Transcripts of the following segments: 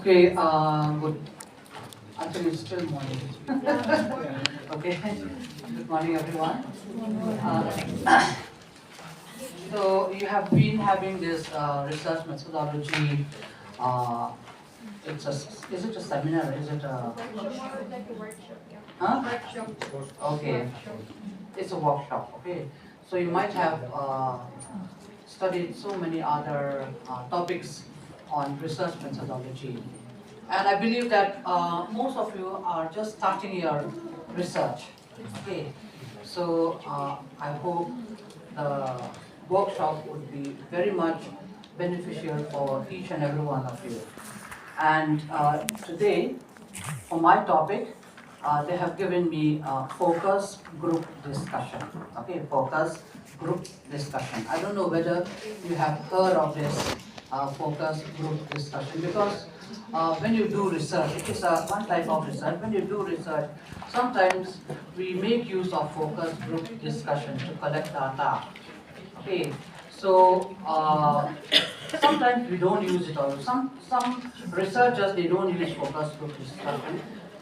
Okay, good. Actually, it's still morning. Okay, good morning, everyone. So you have been having this research methodology. Uh, is it a seminar? Is it a huh? Okay, it's a workshop. Okay, so you might have studied so many other topics on research methodology. And I believe that most of you are just starting your research. Okay, so I hope the workshop would be very much beneficial for each and every one of you. And today, for my topic, they have given me focus group discussion. Okay, focus group discussion. I don't know whether you have heard of this focus group discussion, because when you do research, it is one type of research. When you do research, sometimes we make use of focus group discussion to collect data. Okay, so sometimes we don't use it also. Some researchers, they don't use focus group discussion.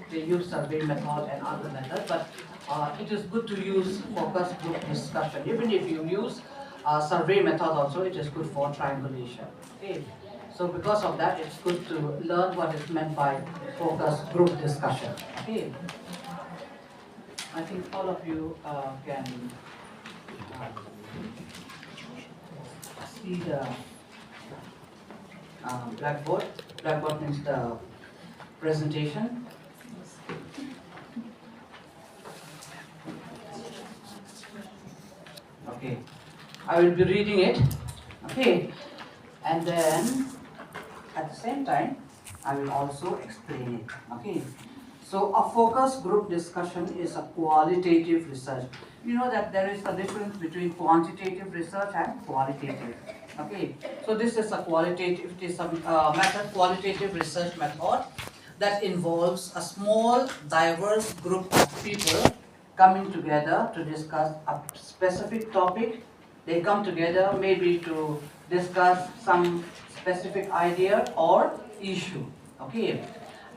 They use survey method and other methods, but it is good to use focus group discussion. Even if you use survey method also, it is good for triangulation. Okay, so because of that, it's good to learn what is meant by focus group discussion. Okay, I think all of you can see the blackboard. Blackboard means the presentation. Okay, I will be reading it. Okay, and then at the same time, I will also explain it. Okay, so a focus group discussion is a qualitative research. You know that there is a difference between quantitative research and qualitative. Okay, so this is a qualitative, it is a method, qualitative research method that involves a small, diverse group of people coming together to discuss a specific topic. They come together maybe to discuss some specific idea or issue. Okay,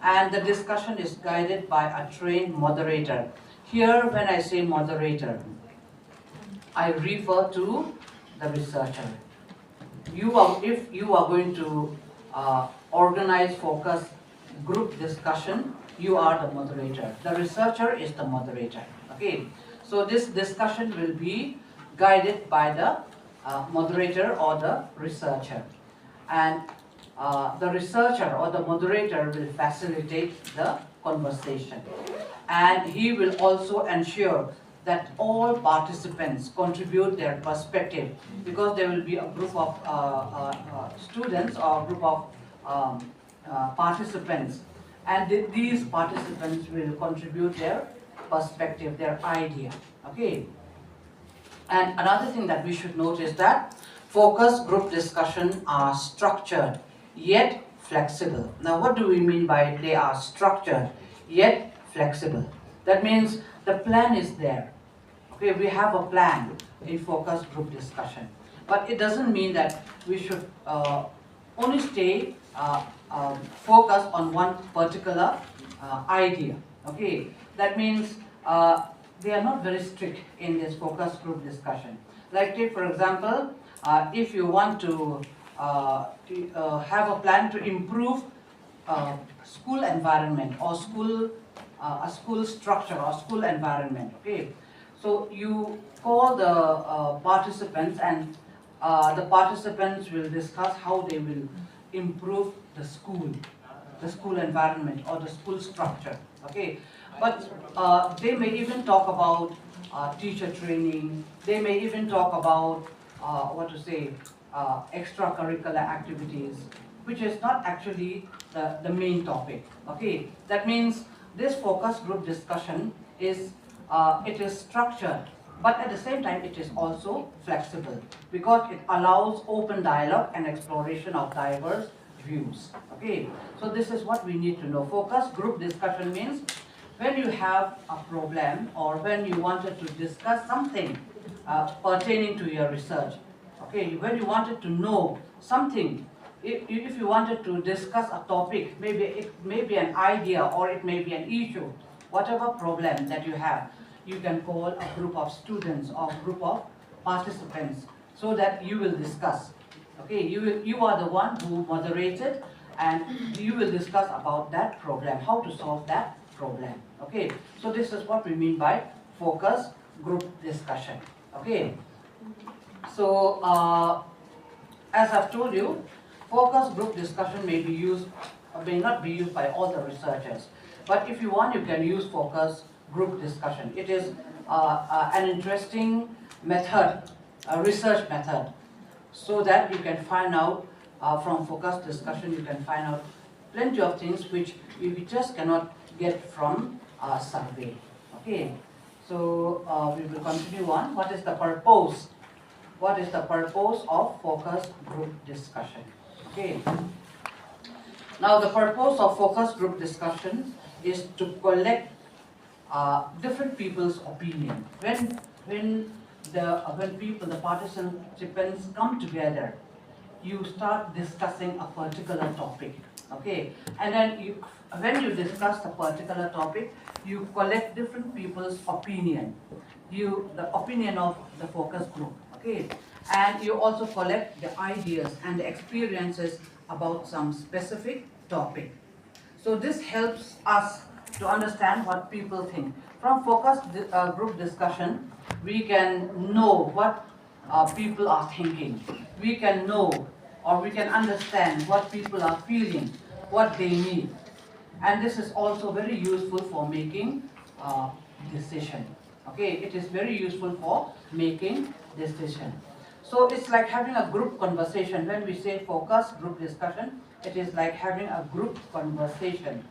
and the discussion is guided by a trained moderator. Here, when I say moderator, I refer to the researcher. If you are going to organize focus group discussion, you are the moderator. The researcher is the moderator. Okay, so this discussion will be guided by the moderator or the researcher, and the researcher or the moderator will facilitate the conversation, and he will also ensure that all participants contribute their perspective, because there will be a group of students or a group of participants, and these participants will contribute their perspective, their idea. Okay, and another thing that we should note is that focus group discussion are structured yet flexible. Now, what do we mean by they are structured yet flexible? That means the plan is there. Okay, we have a plan in focus group discussion, but it doesn't mean that we should only stay focused on one particular idea. Okay, that means they are not very strict in this focus group discussion. Like take for example, if you want to have a plan to improve school environment or a school structure or school environment. Okay, so you call the participants, and the participants will discuss how they will improve the school environment or the school structure. Okay, but they may even talk about teacher training. They may even talk about extracurricular activities, which is not actually the main topic. Okay, that means this focus group discussion is it is structured, but at the same time it is also flexible, because it allows open dialogue and exploration of diverse views. Okay, so this is what we need to know. Focus group discussion means when you have a problem or when you wanted to discuss something pertaining to your research. Okay, when you wanted to know something if you wanted to discuss a topic, maybe it may be an idea or it may be an issue, whatever problem that you have, you can call a group of students or group of participants so that you will discuss. Okay, you are the one who moderated and you will discuss about that problem, how to solve that problem. Okay, so this is what we mean by focus group discussion. Okay, so as I've told you, focus group discussion may be used, may not be used by all the researchers, but if you want, you can use focus group discussion. It is an interesting method, a research method, so that you can find out from focus discussion, you can find out plenty of things which you just cannot get from a survey. Okay, so we will continue on. What is the purpose? What is the purpose of focus group discussion? Okay. Now the purpose of focus group discussion is to collect different people's opinion. When the participants come together, you start discussing a particular topic. Okay, and then when you discuss a particular topic, you collect different people's opinion. The opinion of the focus group. Okay, and you also collect the ideas and the experiences about some specific topic. So this helps us to understand what people think. From focus group discussion, we can know what people are thinking. We can know or we can understand what people are feeling, what they need. And this is also very useful for making decision. Okay, it is very useful for making decision. So it's like having a group conversation. When we say focus group discussion, it is like having a group conversation.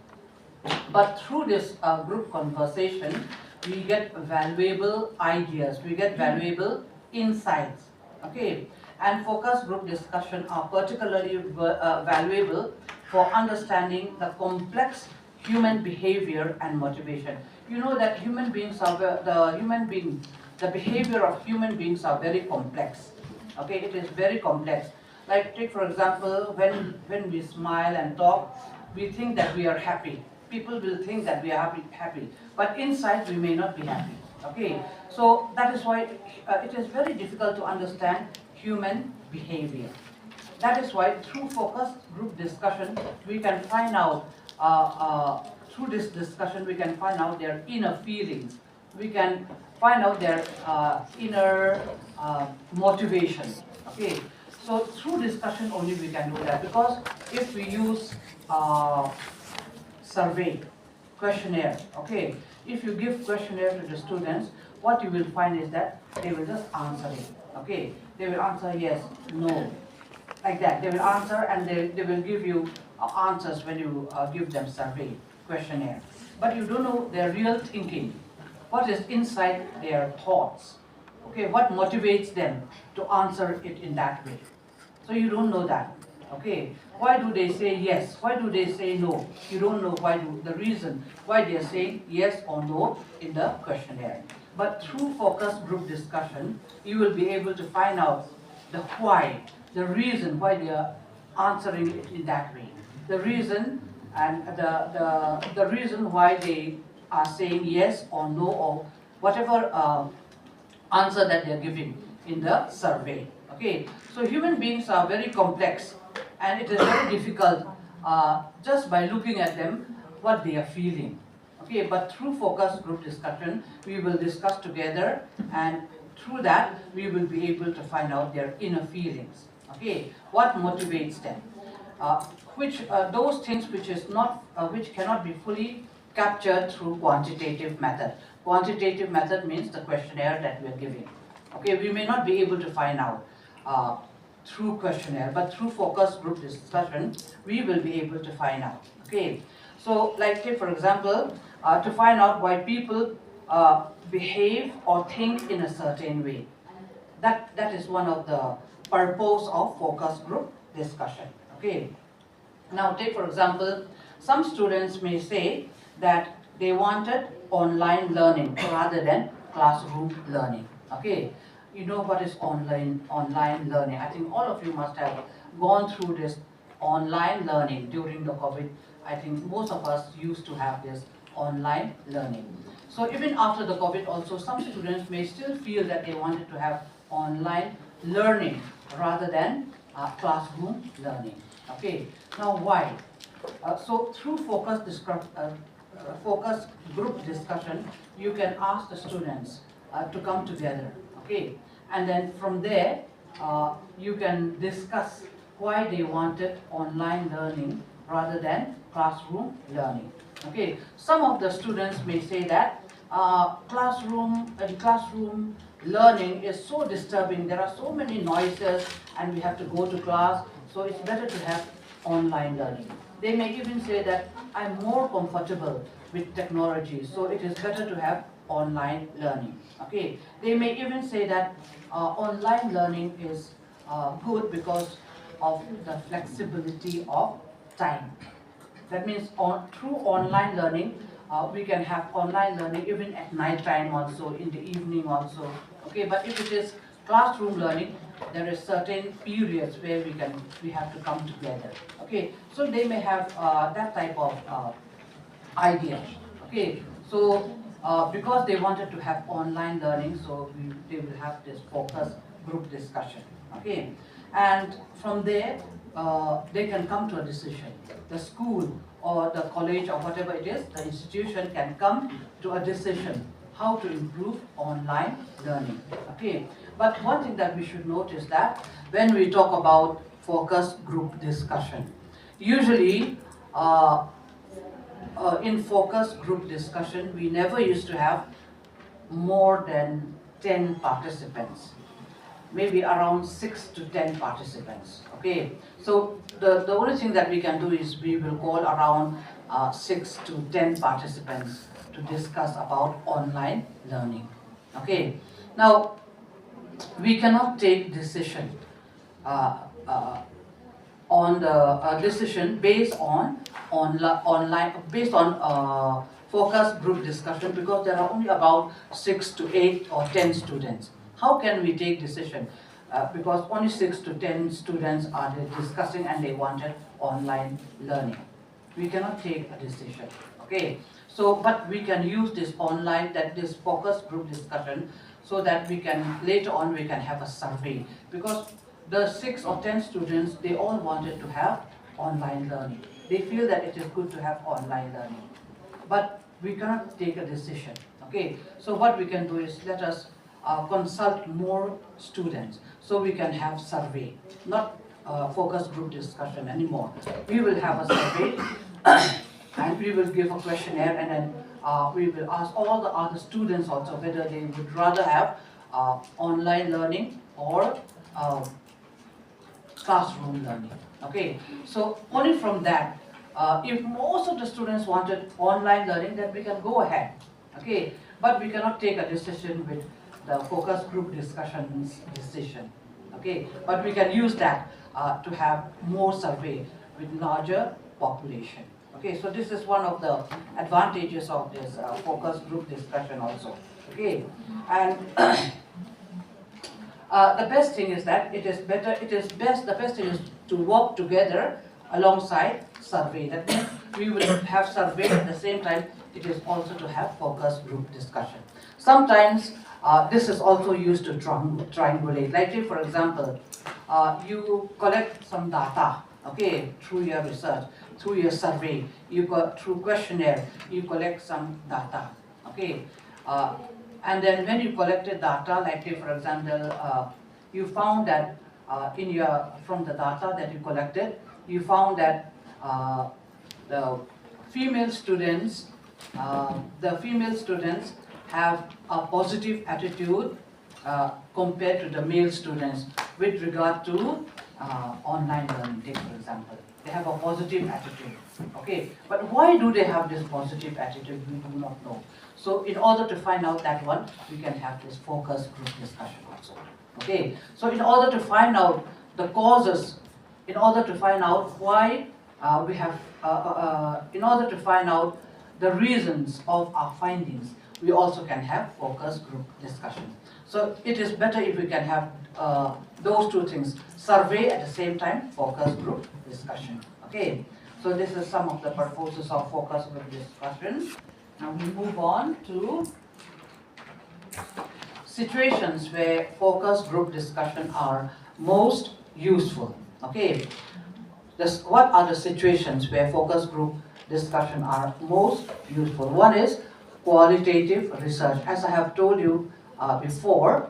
But through this group conversation, we get valuable ideas, we get valuable insights. Okay, and focus group discussion are particularly valuable for understanding the complex human behavior and motivation. You know that human beings are the behavior of human beings are very complex. Okay, it is very complex. Like take for example, when we smile and talk, we think that we are happy. People will think that we are happy, but inside we may not be happy. Okay, so that is why it is very difficult to understand human behavior. That is why through focus group discussion, we can find out, through this discussion, we can find out their inner feelings. We can find out their inner motivation. Okay, so through discussion only we can do that, because if we use survey, questionnaire, okay, if you give questionnaire to the students, what you will find is that they will just answer it. Okay, they will answer yes, no, like that. They will answer and they will give you answers when you give them survey, questionnaire. But you don't know their real thinking, what is inside their thoughts. Okay, what motivates them to answer it in that way. So you don't know that. Okay, why do they say yes? Why do they say no? You don't know the reason why they are saying yes or no in the questionnaire. But through focus group discussion, you will be able to find out the why, the reason why they are answering it in that way. The reason and the reason why they are saying yes or no or whatever answer that they are giving in the survey. Okay, so human beings are very complex, and it is very difficult just by looking at them what they are feeling. Okay, but through focus group discussion, we will discuss together, and through that we will be able to find out their inner feelings. Okay, what motivates them, those things which cannot be fully captured through quantitative method. Quantitative method means the questionnaire that we are giving. Okay, we may not be able to find out through questionnaire, but through focus group discussion, we will be able to find out. Okay, so like say for example, to find out why people behave or think in a certain way. That is one of the purpose of focus group discussion. Okay, now take for example, some students may say that they wanted online learning rather than classroom learning. Okay, you know what is online learning. I think all of you must have gone through this online learning during the COVID. I think most of us used to have this online learning. So even after the COVID also, some students may still feel that they wanted to have online learning rather than classroom learning. Okay, now why? So through focus group discussion, you can ask the students to come together, okay? And then from there, you can discuss why they wanted online learning rather than classroom learning, okay? Some of the students may say that classroom learning is so disturbing. There are so many noises and we have to go to class, so it's better to have online learning. They may even say that I'm more comfortable with technology, so it is better to have online learning. Okay, they may even say that online learning is good because of the flexibility of time. That means through online learning, we can have online learning even at night time also, in the evening also. Okay, but if it is classroom learning, there is certain periods where we have to come together. Okay, so they may have that type of idea. Okay, so because they wanted to have online learning, so they will have this focus group discussion. Okay, and from there they can come to a decision. The school or the college or whatever it is, the institution can come to a decision how to improve online learning. Okay, but one thing that we should note is that when we talk about focus group discussion, usually in focus group discussion, we never used to have more than 10 participants, maybe around 6 to 10 participants. Okay, so the only thing that we can do is we will call around 6 to 10 participants to discuss about online learning. Okay, now we cannot take decision uh, uh, on the decision based on online based on focus group discussion, because there are only about 6 to 8 or 10 students. How can we take decision? Because only 6 to 10 students are discussing and they wanted online learning. We cannot take a decision. Okay, so but we can use this online, this focus group discussion, so that we can later on we can have a survey, because the 6 or 10 students, they all wanted to have online learning. They feel that it is good to have online learning, but we cannot take a decision. Okay, so what we can do is let us consult more students, so we can have survey, not focus group discussion anymore. We will have a survey and we will give a questionnaire, and then we will ask all the other students also whether they would rather have online learning or classroom learning. Okay, so only from that, if most of the students wanted online learning, then we can go ahead. Okay, but we cannot take a decision with the focus group discussions decision. Okay, but we can use that to have more survey with larger population. Okay, so this is one of the advantages of this focus group discussion also. Okay, and the best thing is that the best thing is to work together alongside survey. That means we will have survey at the same time. It is also to have focus group discussion. Sometimes this is also used to triangulate. Like say, for example, you collect some data, okay, through your research, through your survey, through questionnaire, you collect some data, okay. And then when you collected data, like say, for example, you found that from the data that you collected, you found that the female students have a positive attitude compared to the male students with regard to online learning. Take for example, they have a positive attitude. Okay, but why do they have this positive attitude? We do not know. So in order to find out that one, we can have this focus group discussion also. Okay, so in order to find out the causes, in order to find out why in order to find out the reasons of our findings, we also can have focus group discussion. So it is better if we can have those two things, survey at the same time, focus group discussion. Okay, so this is some of the purposes of focus group discussion. Now we move on to situations where focus group discussion are most useful. Okay, what are the situations where focus group discussion are most useful? One is qualitative research. As I have told you before,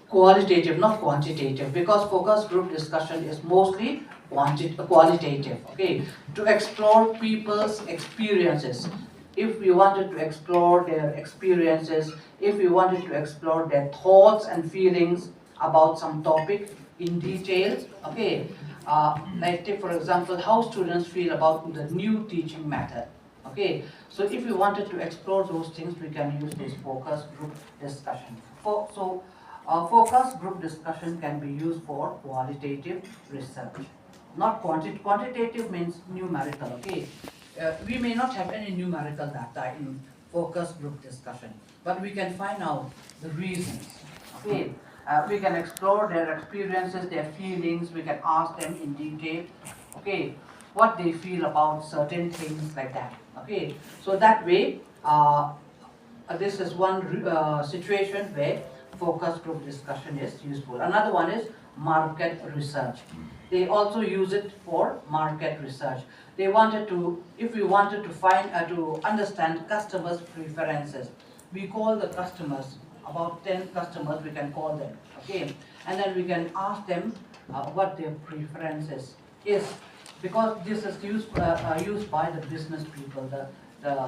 qualitative, not quantitative, because focus group discussion is mostly qualitative, okay, to explore people's experiences. If we wanted to explore their experiences, if we wanted to explore their thoughts and feelings about some topic in detail, okay, like take for example how students feel about the new teaching method, okay. So if we wanted to explore those things, we can use this focus group discussion. Focus group discussion can be used for qualitative research. Not quantitative means numerical, okay? We may not have any numerical data in focus group discussion, but we can find out the reasons, okay? We can explore their experiences, their feelings, we can ask them in detail, okay, what they feel about certain things like that, okay? So that way, this is one situation where focus group discussion is useful. Another one is market research. They also use it for market research. They wanted to, if we wanted to find, to understand customers' preferences, we call the customers, about 10 customers we can call them, okay? And then we can ask them what their preferences is, because this is used by the business people, the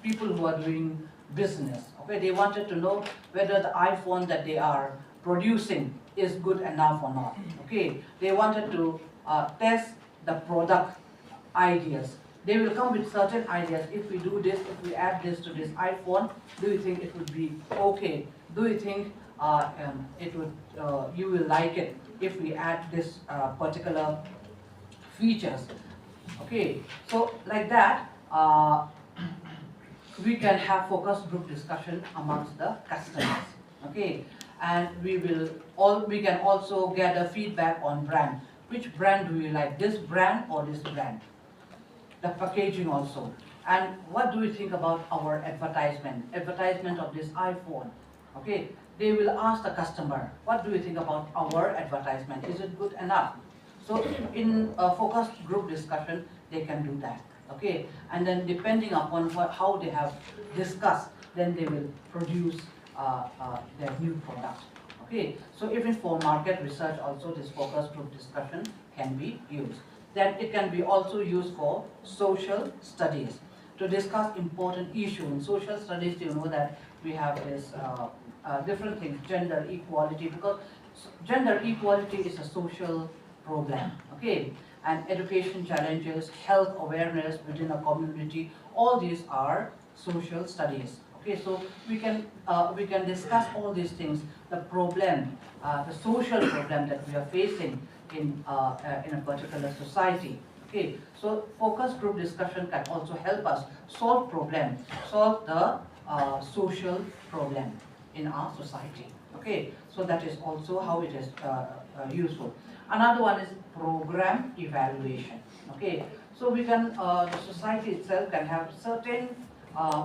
people who are doing business. Okay, they wanted to know whether the iPhone that they are producing is good enough or not. Okay, they wanted to test the product ideas. They will come with certain ideas. If we do this, if we add this to this iPhone, do you think it would be okay? Do you think it would you will like it if we add this particular features? Okay, so like that. We can have focus group discussion amongst the customers, okay, and we can also gather feedback on brand. Which brand do you like, this brand or this brand? The packaging also, and what do you think about our advertisement of this iPhone? Okay, they will ask the customer, what do you think about our advertisement, is it good enough? So in a focus group discussion they can do that. Okay, and then depending upon how they have discussed, then they will produce their new product. Okay, so even for market research also this focus group discussion can be used. Then it can be also used for social studies, to discuss important issues. In social studies, you know that we have this different things, gender equality, because gender equality is a social problem, okay? And education challenges, health awareness within a community, all these are social studies. Okay, so we can discuss all these things, the problem, the social problem that we are facing in a particular society. Okay, so focus group discussion can also help us solve the social problem in our society. Okay, so that is also how it is useful. Another one is program evaluation. Okay, so we can, the society itself can have certain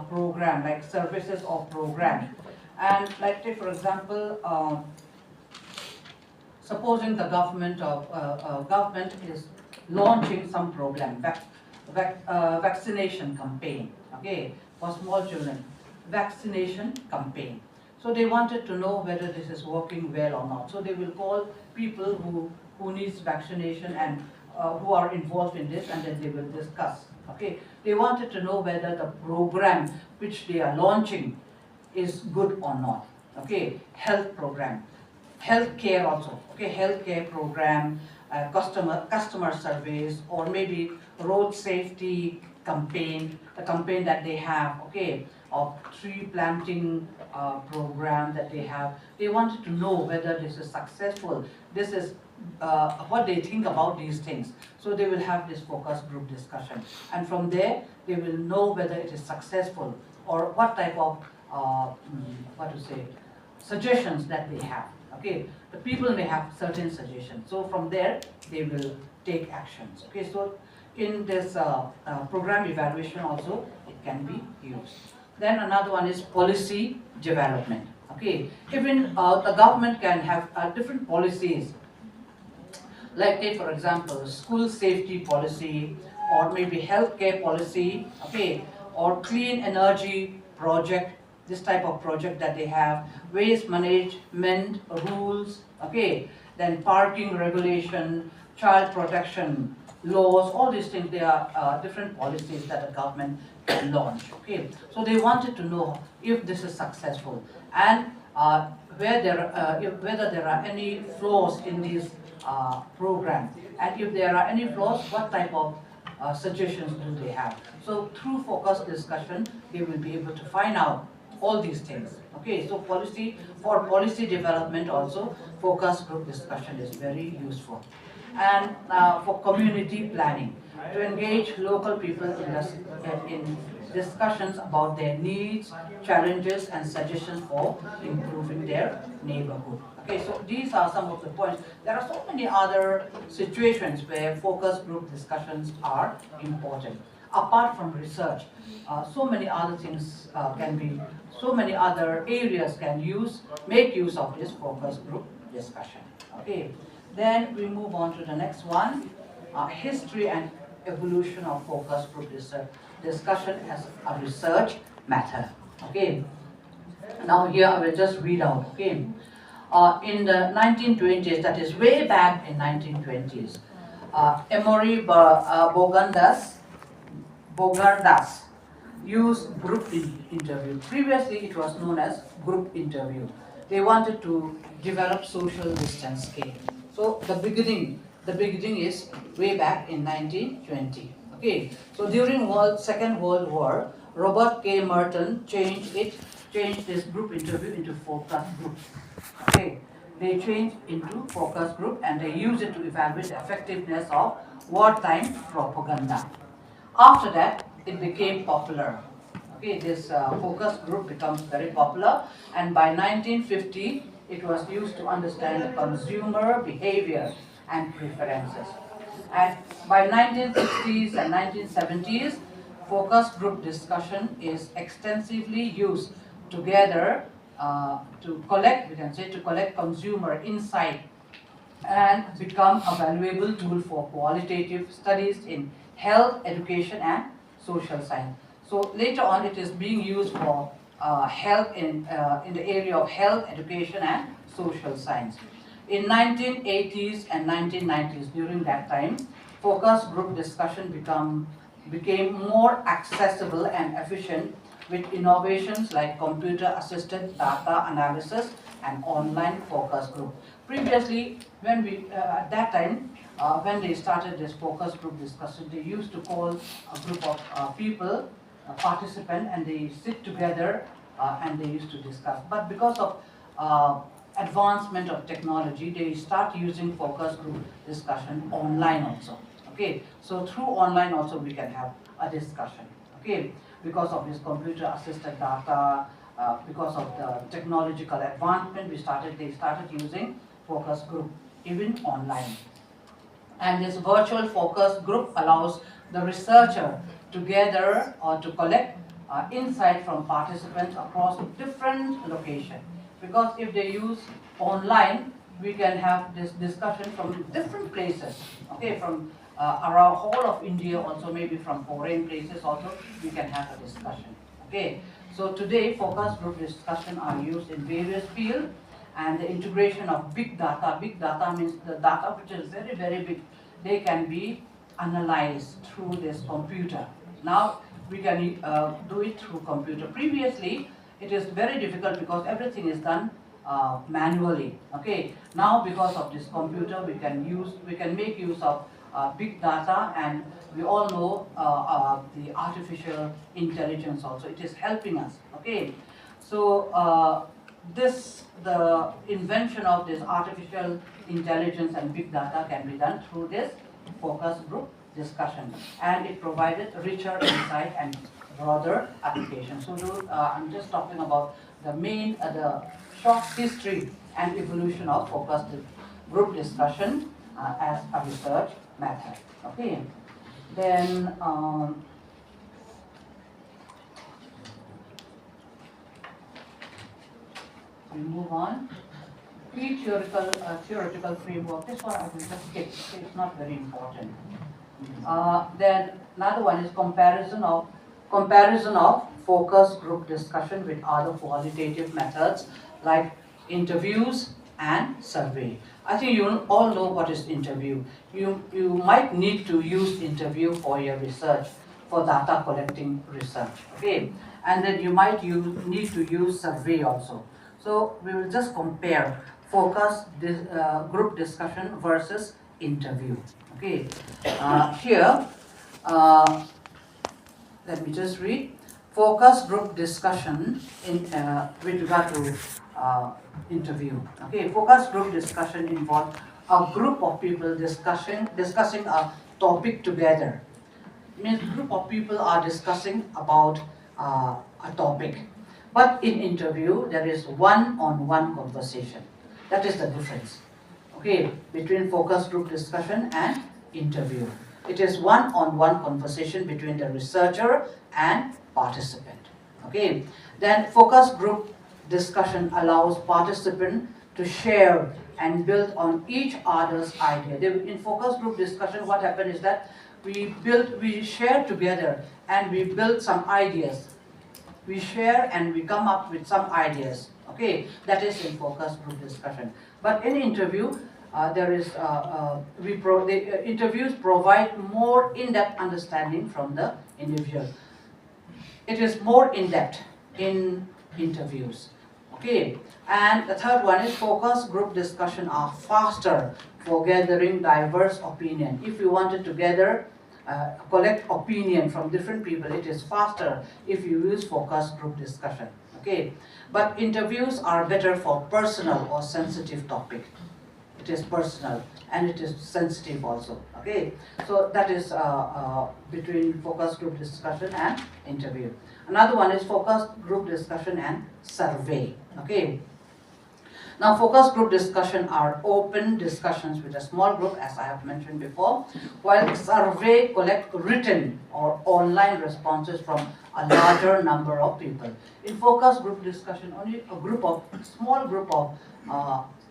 program, like services or program. And like take for example, supposing the government is launching some program, vaccination campaign, okay, for small children, vaccination campaign. So they wanted to know whether this is working well or not. So they will call people who needs vaccination and who are involved in this, and then they will discuss. Okay, they wanted to know whether the program which they are launching is good or not. Okay, health program, healthcare also. Okay, healthcare program, customer surveys, or maybe road safety campaign, the campaign that they have. Okay, or tree planting program that they have. They wanted to know whether this is successful. This is what they think about these things. So they will have this focus group discussion, and from there they will know whether it is successful or what type of what to say, suggestions that they have. Okay, the people may have certain suggestions. So from there, they will take actions. Okay, so in this program evaluation also, it can be used. Then another one is policy development. Okay, even the government can have different policies, like take for example school safety policy, or maybe healthcare policy, okay, or clean energy project, this type of project that they have, waste management rules, okay, then parking regulation, child protection laws, all these things. They are different policies that the government can launch. Okay, so they wanted to know if this is successful, and whether there are any flaws in these program, and if there are any flaws, what type of suggestions do they have. So through focus discussion, they will be able to find out all these things. Okay, so policy development also, focus group discussion is very useful. And for community planning, to engage local people in discussions about their needs, challenges, and suggestions for improving their neighborhood. Okay, so these are some of the points. There are so many other situations where focus group discussions are important. Apart from research, so many other things so many other areas can make use of this focus group discussion. Okay, then we move on to the next one, history and evolution of focus group discussion as a research method. Okay, now here I will just read out. Okay, in the 1920s, that is way back in 1920s, Emory Bogardas used group interview. Previously, it was known as group interview. They wanted to develop social distance scale. So the beginning is way back in 1920. Okay. So during Second World War, Robert K. Merton changed this group interview into focus groups. Okay. They changed into focus group, and they used it to evaluate the effectiveness of wartime propaganda. After that, it became popular. Okay, this focus group becomes very popular, and by 1950, it was used to understand the consumer behavior and preferences. And by 1960s and 1970s, focus group discussion is extensively used together to collect, we can say, to collect consumer insight and become a valuable tool for qualitative studies in health, education, and social science. So later on, it is being used for health in the area of health, education, and social science. In 1980s and 1990s, during that time, focus group discussion became more accessible and efficient with innovations like computer-assisted data analysis and online focus group. Previously, at that time, when they started this focus group discussion, they used to call a group of people, participants, and they sit together and they used to discuss. But because of advancement of technology, they start using focus group discussion online also. Okay, so through online also we can have a discussion. Okay, because of this computer assisted data, because of the technological advancement, they started using focus group even online. And this virtual focus group allows the researcher to gather or to collect insight from participants across different locations. Because if they use online, we can have this discussion from different places. Okay, from around whole of India, also maybe from foreign places also, we can have a discussion. Okay, so today focus group discussion are used in various fields, and the integration of big data. Big data means the data which is very, very big. They can be analyzed through this computer. Now we can do it through computer. Previously, it is very difficult because everything is done manually. Okay. Now because of this computer, we can make use of big data, and we all know the artificial intelligence also. It is helping us. Okay. So the invention of this artificial intelligence and big data can be done through this focus group discussion, and it provided richer insight and broader application. So I'm just talking about the the short history and evolution of focused group discussion as a research method. Okay. Then we move on. Key theoretical framework. This one I will just skip. It's not very important. Then another one is comparison of focus group discussion with other qualitative methods like interviews and survey. I think you all know what is interview. You might need to use interview for your research, for data collecting research. Okay, and then you might need to use survey also. So we will just compare group discussion versus interview. Okay, here, let me just read. Focus group discussion with regard to interview. Okay, focus group discussion involves a group of people discussing a topic together. It means a group of people are discussing about a topic. But in interview, there is one-on-one conversation. That is the difference. Okay, between focus group discussion and interview. It is one-on-one conversation between the researcher and participant. Okay, then focus group discussion allows participant to share and build on each other's idea. In focus group discussion, what happened is that we share together and we build some ideas. We share and we come up with some ideas. Okay, that is in focus group discussion. But in interview, interviews provide more in-depth understanding from the individual. It is more in-depth in interviews. Okay, and the third one is focus group discussion are faster for gathering diverse opinion. If you wanted to collect opinion from different people, it is faster if you use focus group discussion. Okay, but interviews are better for personal or sensitive topic. It is personal and it is sensitive also. Okay, so that is between focus group discussion and interview. Another one is focus group discussion and survey. Okay. Now, focus group discussion are open discussions with a small group, as I have mentioned before, while survey collect written or online responses from a larger number of people. In focus group discussion, only a small group of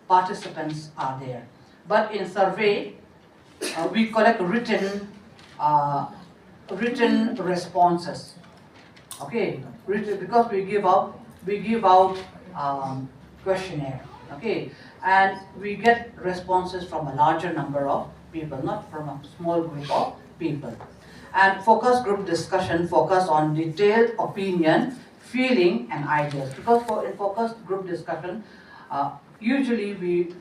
participants are there. But in survey, we collect written responses. Okay, because we give out questionnaire. Okay, and we get responses from a larger number of people, not from a small group of people. And focus group discussion focus on detailed opinion, feeling, and ideas. Because in focus group discussion, usually we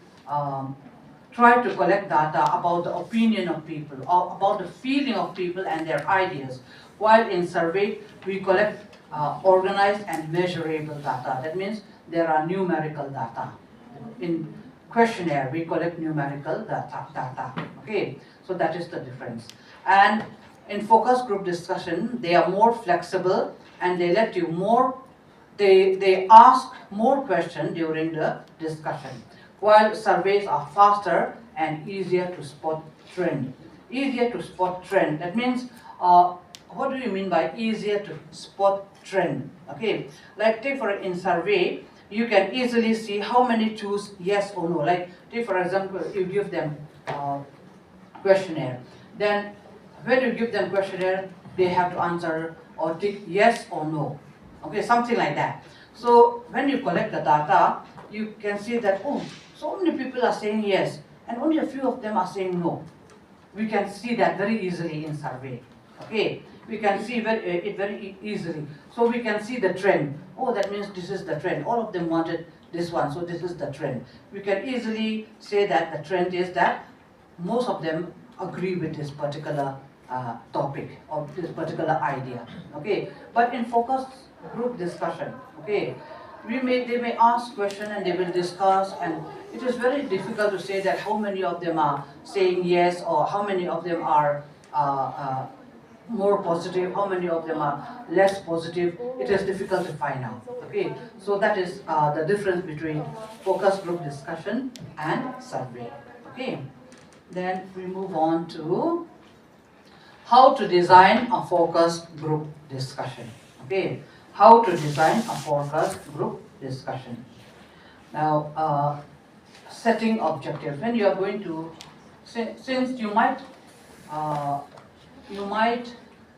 try to collect data about the opinion of people, or about the feeling of people and their ideas. While in survey, we collect organized and measurable data. That means there are numerical data. In questionnaire, we collect numerical data. Okay, so that is the difference. And in focus group discussion, they are more flexible and they let you they ask more questions during the discussion. While surveys are faster and easier to spot trend. Easier to spot trend. That means, what do you mean by easier to spot trend? Okay, like in survey, you can easily see how many choose yes or no. Like take for example, you give them questionnaire. Then when you give them questionnaire, they have to answer or tick yes or no. Okay, something like that. So when you collect the data, you can see that, oh, so many people are saying yes, and only a few of them are saying no. We can see that very easily in survey. Okay, we can see it very easily. So we can see the trend. Oh, that means this is the trend. All of them wanted this one, so this is the trend. We can easily say that the trend is that most of them agree with this particular topic or this particular idea. Okay, but in focus group discussion, okay, they may ask question and they will discuss, and it is very difficult to say that how many of them are saying yes or how many of them are more positive, how many of them are less positive, it is difficult to find out. Okay, so that is the difference between focus group discussion and survey. Okay, then we move on to how to design a focus group discussion. Okay, how to design a focus group discussion. Now, setting objectives. When you are going to, since uh, you might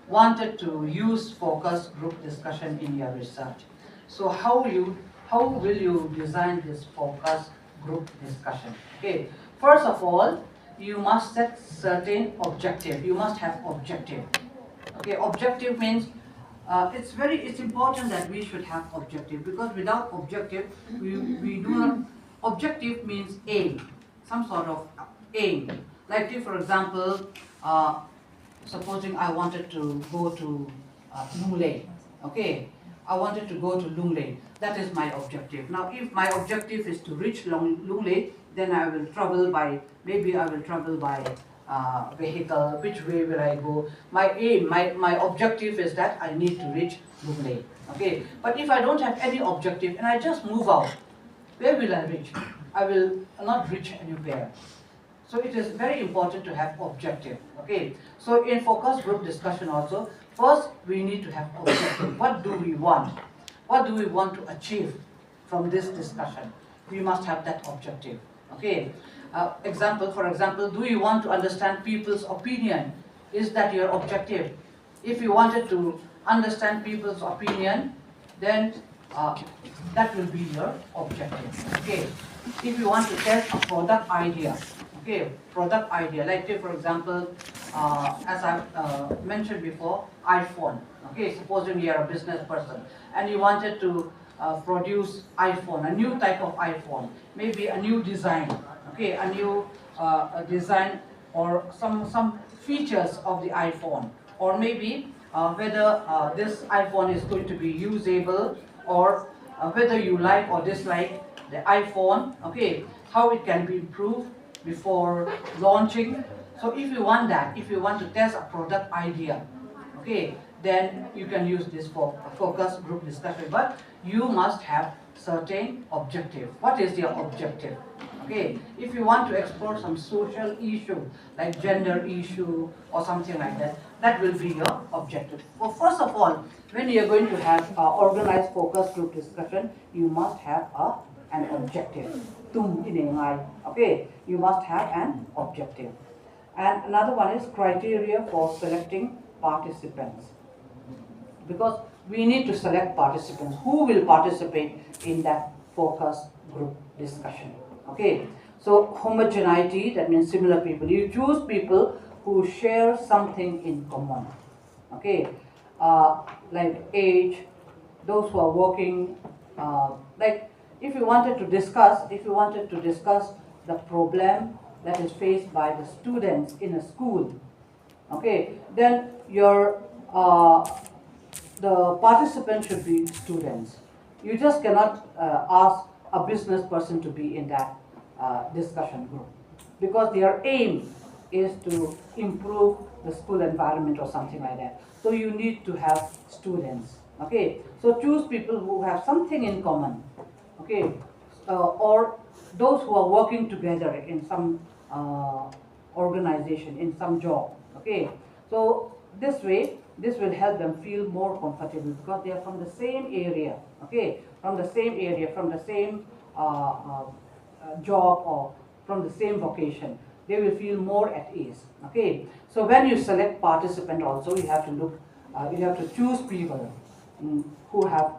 wanted to use focus group discussion in your research. So how will you design this focus group discussion? Okay, first of all, you must set certain objective. You must have objective. Okay, objective means it's important that we should have objective, because without objective we do not. Objective means aim, some sort of aim. Like if, for example, supposing I wanted to go to Lunglei, okay, I wanted to go to Lunglei. That is my objective. Now, if my objective is to reach Lunglei, then I will travel by, maybe I will travel by vehicle. Which way will I go? My aim, my objective is that I need to reach Lunglei. Okay, but if I don't have any objective and I just move out, where will I reach? I will not reach anywhere. So it is very important to have objective. Okay. So in focus group discussion also, first we need to have objective. What do we want? What do we want to achieve from this discussion? We must have that objective. Okay. For example, do you want to understand people's opinion? Is that your objective? If you wanted to understand people's opinion, then that will be your objective. Okay. If you want to test a product idea, okay, product idea, like say for example, as I mentioned before, iPhone. Okay, supposing you are a business person and you wanted to produce iPhone, a new type of iPhone, maybe a new design, okay, a new design or some features of the iPhone, or maybe whether this iPhone is going to be usable, or whether you like or dislike the iPhone, okay, how it can be improved before launching. So if you want that, if you want to test a product idea, okay, then you can use this for a focus group discussion, but you must have certain objective. What is your objective? Okay, if you want to explore some social issue like gender issue or something like that, that will be your objective. Well, first of all, when you are going to have organized focus group discussion, you must have an objective. Okay, you must have an objective. And another one is criteria for selecting participants, because we need to select participants who will participate in that focus group discussion. Okay, so homogeneity, that means similar people. You choose people who share something in common. Okay, like age, those who are working, like if you wanted to discuss the problem that is faced by the students in a school, okay, then your the participants should be students. You just cannot ask a business person to be in that discussion group, because their aim is to improve the school environment or something like that. So you need to have students. Okay, so choose people who have something in common. Okay, or those who are working together in some organization, in some job. Okay, so this way, this will help them feel more comfortable, because they are from the same area. Okay, from the same area, from the same job, or from the same vocation. They will feel more at ease. Okay, so when you select participant also, you have to look, you have to choose people who have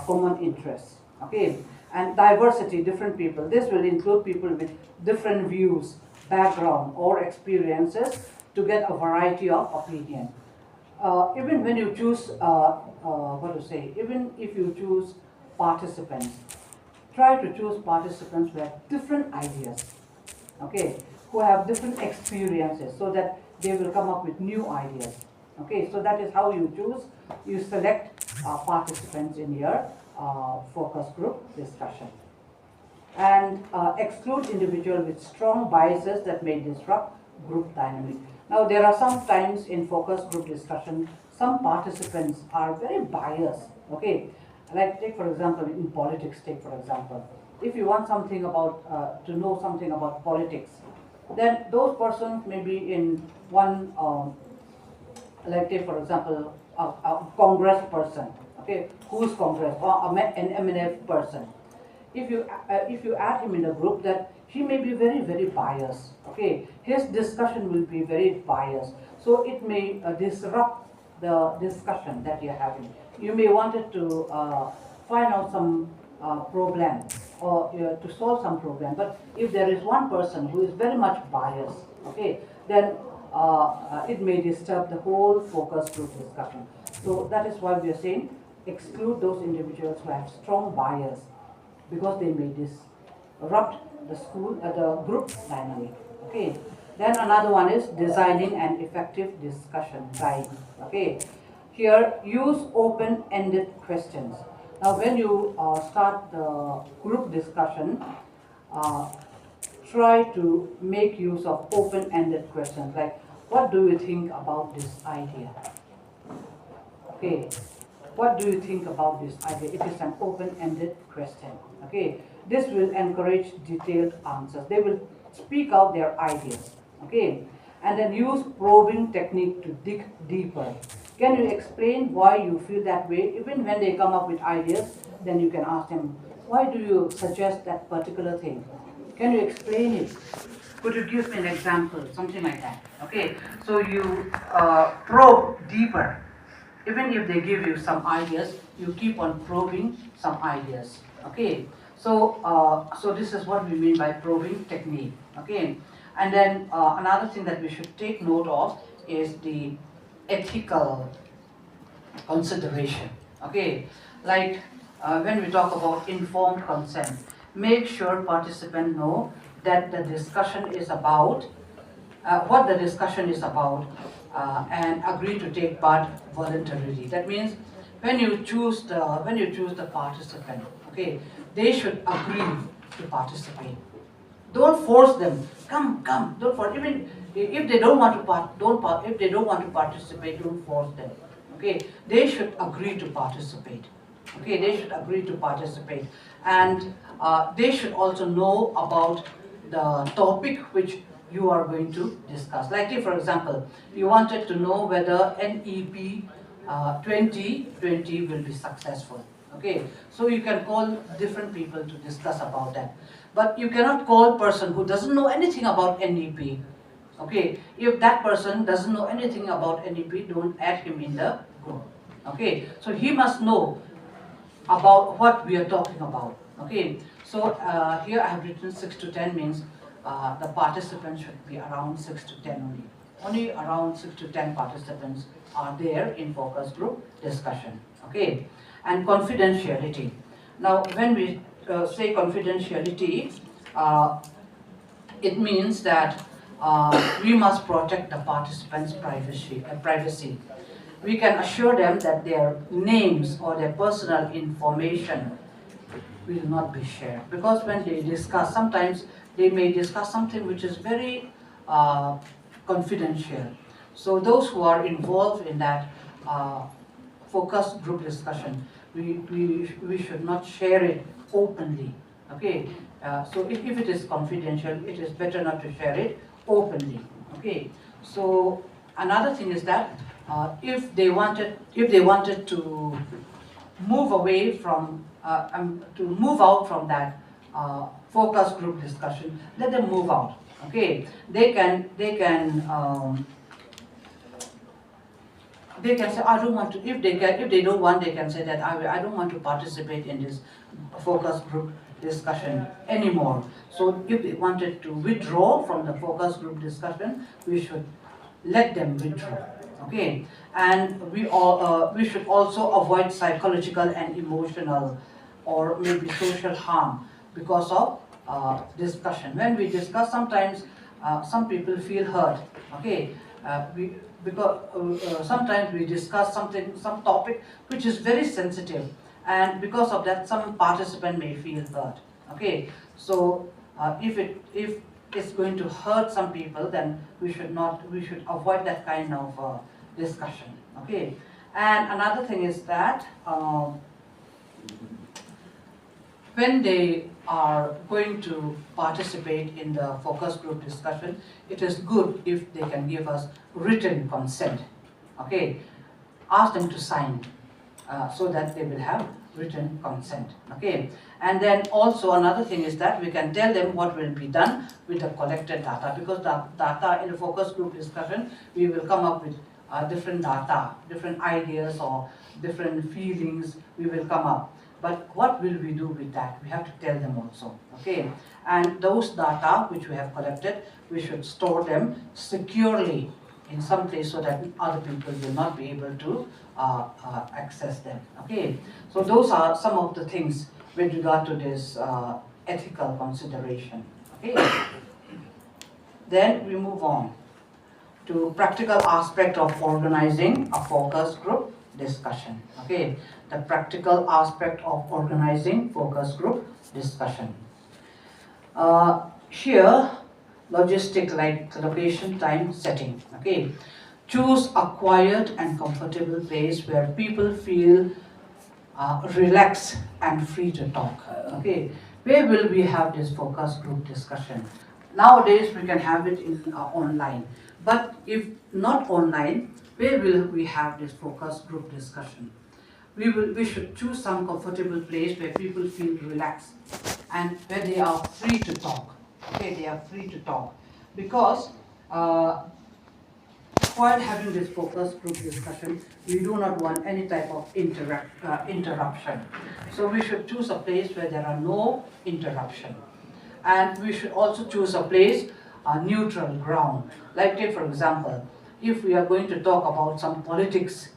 common interests. Okay, and diversity, different people. This will include people with different views, background, or experiences, to get a variety of opinion. Even when you choose, even if you choose participants, try to choose participants who have different ideas, okay, who have different experiences, so that they will come up with new ideas. Okay, so that is how you choose. You select participants in your focus group discussion. And exclude individuals with strong biases that may disrupt group dynamic. Now there are some times in focus group discussion, some participants are very biased, okay? Like take for example in politics, take for example, if you want something about, to know something about politics, then those persons may be in one, like take for example, a Congress person, okay, who's Congress, or an MNF person. If you add him in a group, that he may be very biased. Okay, his discussion will be very biased, so it may disrupt the discussion that you're having. You may wanted to find out some problem, or to solve some problem, but if there is one person who is very much biased, okay, then it may disturb the whole focus group discussion. So that is why we are saying exclude those individuals who have strong bias, because they may disrupt the group dynamic. Okay. Then another one is designing an effective discussion guide. Okay. Here, use open-ended questions. Now, when you start the group discussion, uh, try to make use of open-ended questions like, what do you think about this idea? Okay, what do you think about this idea? It is an open-ended question. Okay, this will encourage detailed answers. They will speak out their ideas. Okay, and then use probing technique to dig deeper. Can you explain why you feel that way? Even when they come up with ideas, then you can ask them, why do you suggest that particular thing? Can you explain it? Could you give me an example? Something like that. Okay, so you probe deeper. Even if they give you some ideas, you keep on probing some ideas. Okay, so this is what we mean by probing technique. Okay, and then another thing that we should take note of is the ethical consideration. Okay, like when we talk about informed consent, make sure participants know that the discussion is about what the discussion is about, and agree to take part voluntarily. That means when you choose the participant, okay, they should agree to participate. Don't force them. Come. Don't force. Even if they don't want to if they don't want to participate, don't force them. Okay, they should agree to participate. Okay, they should agree to participate, and they should also know about the topic which you are going to discuss. Like, for example, you wanted to know whether NEP 2020 will be successful. Okay, so you can call different people to discuss about that. But you cannot call person who doesn't know anything about NEP. Okay, if that person doesn't know anything about NEP, don't add him in the group. Okay, so he must know about what we are talking about. Okay, so here I have written 6 to 10 means the participants should be around 6 to 10 only. Only around 6 to 10 participants are there in focus group discussion. Okay, and confidentiality. Now, when we say confidentiality, it means that we must protect the participants' privacy. We can assure them that their names or their personal information will not be shared, because when they discuss, sometimes they may discuss something which is very confidential. So those who are involved in that focus group discussion, we should not share it openly. Okay, so if it is confidential, it is better not to share it openly. Okay, so another thing is that if they wanted to move away from to move out from that focus group discussion, let them move out. Okay, they can say, I don't want to. If they don't want, they can say that I don't want to participate in this focus group discussion anymore. So if they wanted to withdraw from the focus group discussion, we should let them withdraw. Okay, and we should also avoid psychological and emotional or maybe social harm because of discussion. When we discuss, sometimes some people feel hurt. Okay, because sometimes we discuss some topic which is very sensitive, and because of that, some participant may feel hurt. Okay, so if it's going to hurt some people, then we should avoid that kind of discussion. Okay. And another thing is that when they are going to participate in the focus group discussion, it is good if they can give us written consent. Okay, ask them to sign so that they will have written consent. Okay, and then also another thing is that we can tell them what will be done with the collected data, because the data in the focus group discussion, we will come up with different data, different ideas or different feelings we will come up. But what will we do with that? We have to tell them also. Okay, and those data which we have collected, we should store them securely in some place so that other people will not be able to access them. Okay, so those are some of the things with regard to this ethical consideration. Okay, then we move on to practical aspect of organizing a focus group discussion. Okay, the practical aspect of organizing focus group discussion. Here, logistic like location, time, setting. Okay, choose a quiet and comfortable place where people feel relaxed and free to talk. Okay, where will we have this focus group discussion? Nowadays we can have it in online, but if not online, where will we have this focus group discussion? We should choose some comfortable place where people feel relaxed and where they are free to talk. Okay, they are free to talk, because while having this focus group discussion, we do not want any type of interruption. So we should choose a place where there are no interruption. And we should also choose a place, a neutral ground. Like take for example, if we are going to talk about some politics,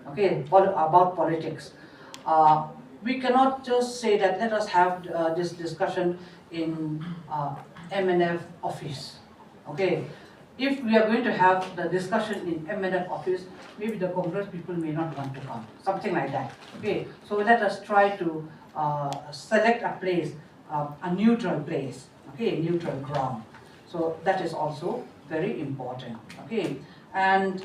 okay, about politics, we cannot just say that let us have this discussion in MNF office. Okay, if we are going to have the discussion in MNF office, maybe the Congress people may not want to come, something like that. Okay, so let us try to select a place, a neutral place, okay, neutral ground. So that is also very important. Okay, and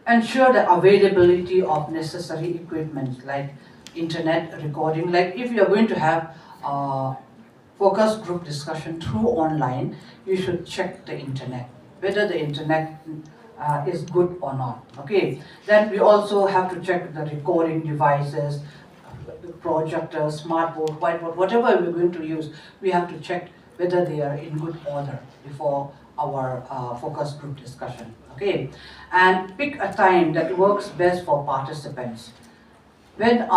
ensure the availability of necessary equipment like internet recording. Like if you are going to have focus group discussion through online, you should check the internet, whether the internet is good or not. Okay, then we also have to check the recording devices, the projector, smartboard, whiteboard, whatever we're going to use, we have to check whether they are in good order before our focus group discussion. Okay, and pick a time that works best for participants. When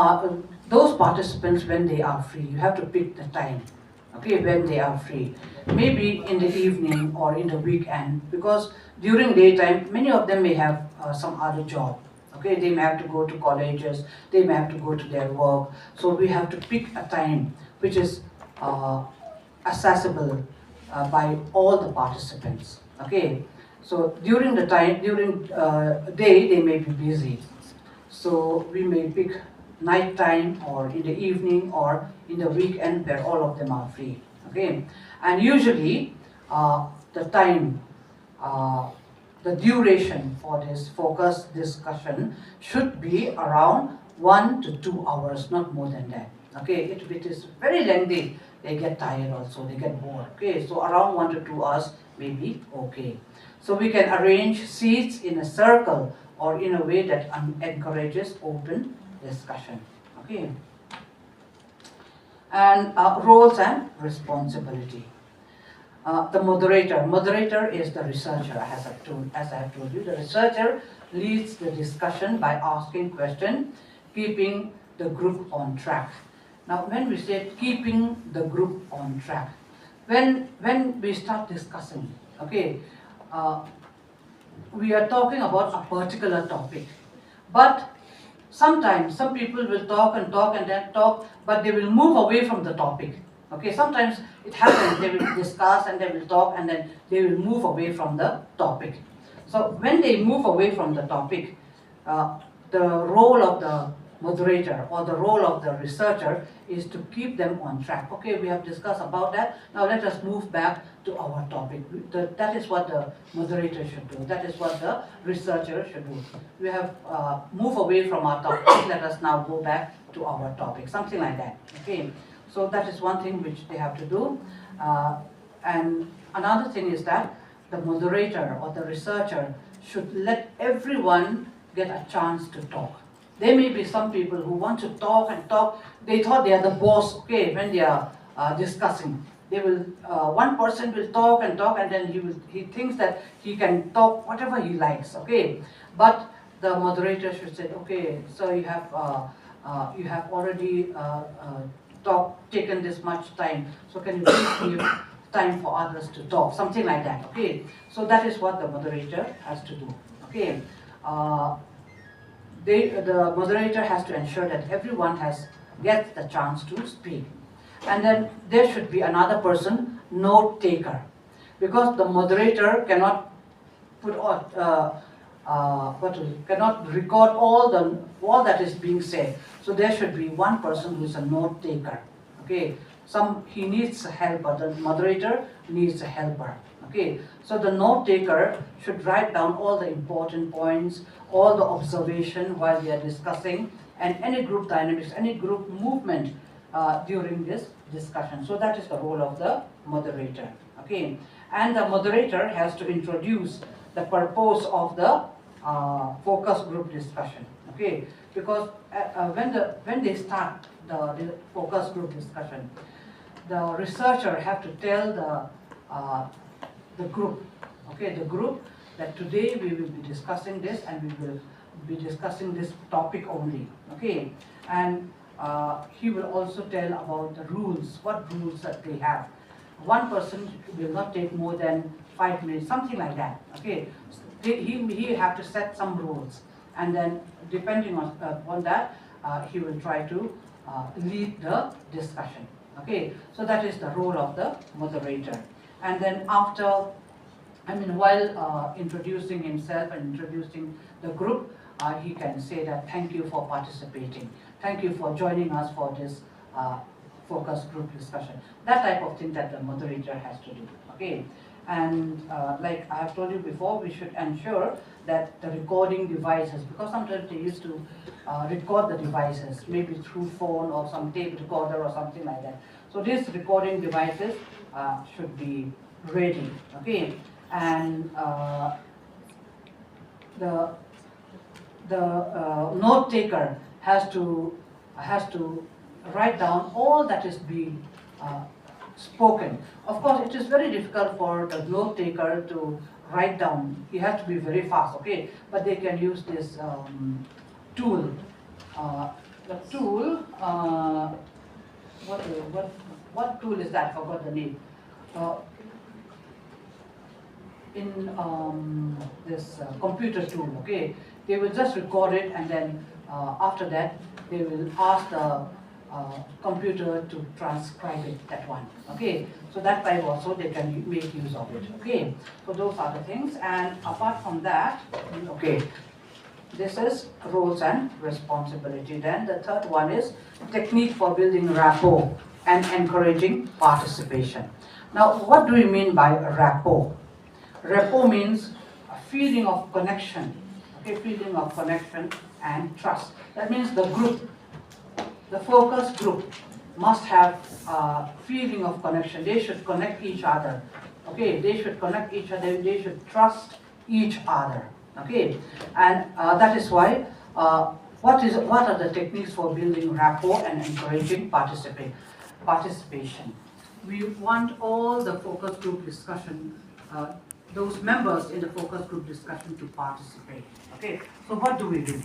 those participants, when they are free, you have to pick the time. Okay, when they are free, maybe in the evening or in the weekend, because during daytime many of them may have some other job. Okay, they may have to go to colleges, they may have to go to their work, so we have to pick a time which is accessible by all the participants. Okay, so during the time, during day they may be busy, so we may pick night time or in the evening or in the weekend where all of them are free. Okay, and usually the time, the duration for this focus discussion should be around 1 to 2 hours, not more than that. Okay, if it is very lengthy, they get tired also, they get bored. Okay, so around 1 to 2 hours may be okay. So we can arrange seats in a circle or in a way that encourages open discussion. Okay, and roles and responsibility. The moderator is the researcher, as I have told you. The researcher leads the discussion by asking questions, keeping the group on track. Now when we say keeping the group on track, when we start discussing, okay, we are talking about a particular topic, but sometimes some people will talk and talk and then talk, but they will move away from the topic. Okay, sometimes it happens, they will discuss and they will talk and then they will move away from the topic. So when they move away from the topic, the role of the moderator or the role of the researcher is to keep them on track. Okay, we have discussed about that. Now let us move back to our topic. That is what the moderator should do. That is what the researcher should do. We have moved away from our topic. Let us now go back to our topic. Something like that. Okay, so that is one thing which they have to do. And another thing is that the moderator or the researcher should let everyone get a chance to talk. There may be some people who want to talk and talk. They thought they are the boss, okay, when they are discussing. They will, one person will talk, and then he thinks that he can talk whatever he likes, okay. But the moderator should say, okay, so you have already taken this much time. So can you please give time for others to talk, something like that, okay. So that is what the moderator has to do, okay. The moderator has to ensure that everyone gets the chance to speak. And then there should be another person, note taker, because the moderator cannot cannot record all that is being said. So there should be one person who is a note taker, okay. He needs a helper. The moderator needs a helper. Okay, so the note taker should write down all the important points, all the observation while we are discussing, and any group dynamics, any group movement during this discussion. So that is the role of the moderator. Okay, and the moderator has to introduce the purpose of the focus group discussion. Okay, because when they start the focus group discussion, the researcher have to tell the group, okay, the group, that today we will be discussing this and we will be discussing this topic only, okay. And he will also tell about the rules, what rules that they have. One person will not take more than 5 minutes, something like that, okay. He have to set some rules, and then depending on that, he will try to lead the discussion. Okay, so that is the role of the moderator. And then while introducing himself and introducing the group, he can say that thank you for participating, thank you for joining us for this focus group discussion. That type of thing that the moderator has to do. Okay, and like I have told you before, we should ensure that the recording devices, because sometimes they used to record the devices, maybe through phone or some tape recorder or something like that. So these recording devices should be ready, okay. And the note taker has to write down all that is being spoken. Of course, it is very difficult for the note taker to write down. He has to be very fast, okay. But they can use this tool. The tool. What tool is that? Forgot the name. In this computer tool, okay. They will just record it, and then after that they will ask the computer to transcribe it, that one, okay. So that time also they can make use of it, okay. So those are the things. And apart from that, okay, this is roles and responsibility. Then the third one is technique for building rapport and encouraging participation. Now, what do we mean by rapport? Rapport means a feeling of connection, okay, feeling of connection and trust. That means the group, the focus group must have a feeling of connection. They should connect each other, okay. They should connect each other. They should trust each other, okay. And that is why what are the techniques for building rapport and encouraging participation? We want all the focus group discussion, those members in the focus group discussion to participate. Okay, so what do we do?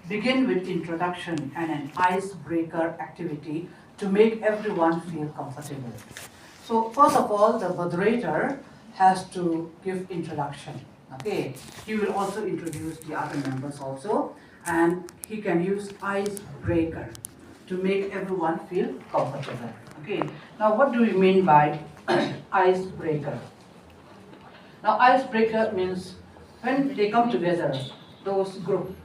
Begin with introduction and an icebreaker activity to make everyone feel comfortable. So first of all, the moderator has to give introduction. Okay, he will also introduce the other members also, and he can use icebreaker to make everyone feel comfortable. Okay, now what do we mean by icebreaker? Now icebreaker means when they come together, those group,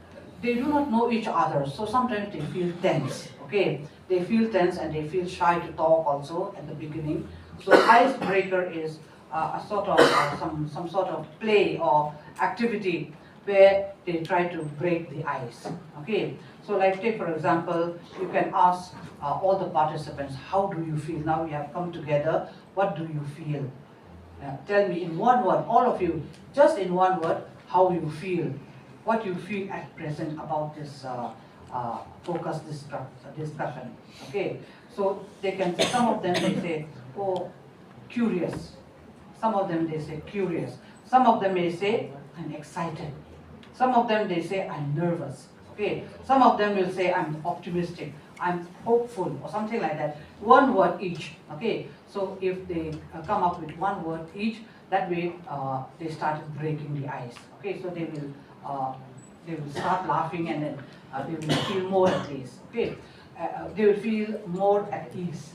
they do not know each other, so sometimes they feel tense. Okay, they feel tense and they feel shy to talk also at the beginning. So icebreaker is a sort of some sort of play or activity where they try to break the ice. Okay, so like take for example, you can ask all the participants, how do you feel? Now you have come together, what do you feel? Tell me in one word, all of you, just in one word, how you feel, what you feel at present about this focus discussion. Okay, so they can, some of them they say, oh, curious. Some of them they say curious. Some of them may say, I'm excited. Some of them they say, I'm nervous. Okay, some of them will say, I'm optimistic, I'm hopeful, or something like that. One word each. Okay, so if they come up with one word each, that way they started breaking the ice. Okay, so they will start laughing and then they will feel more at ease. Okay, they will feel more at ease.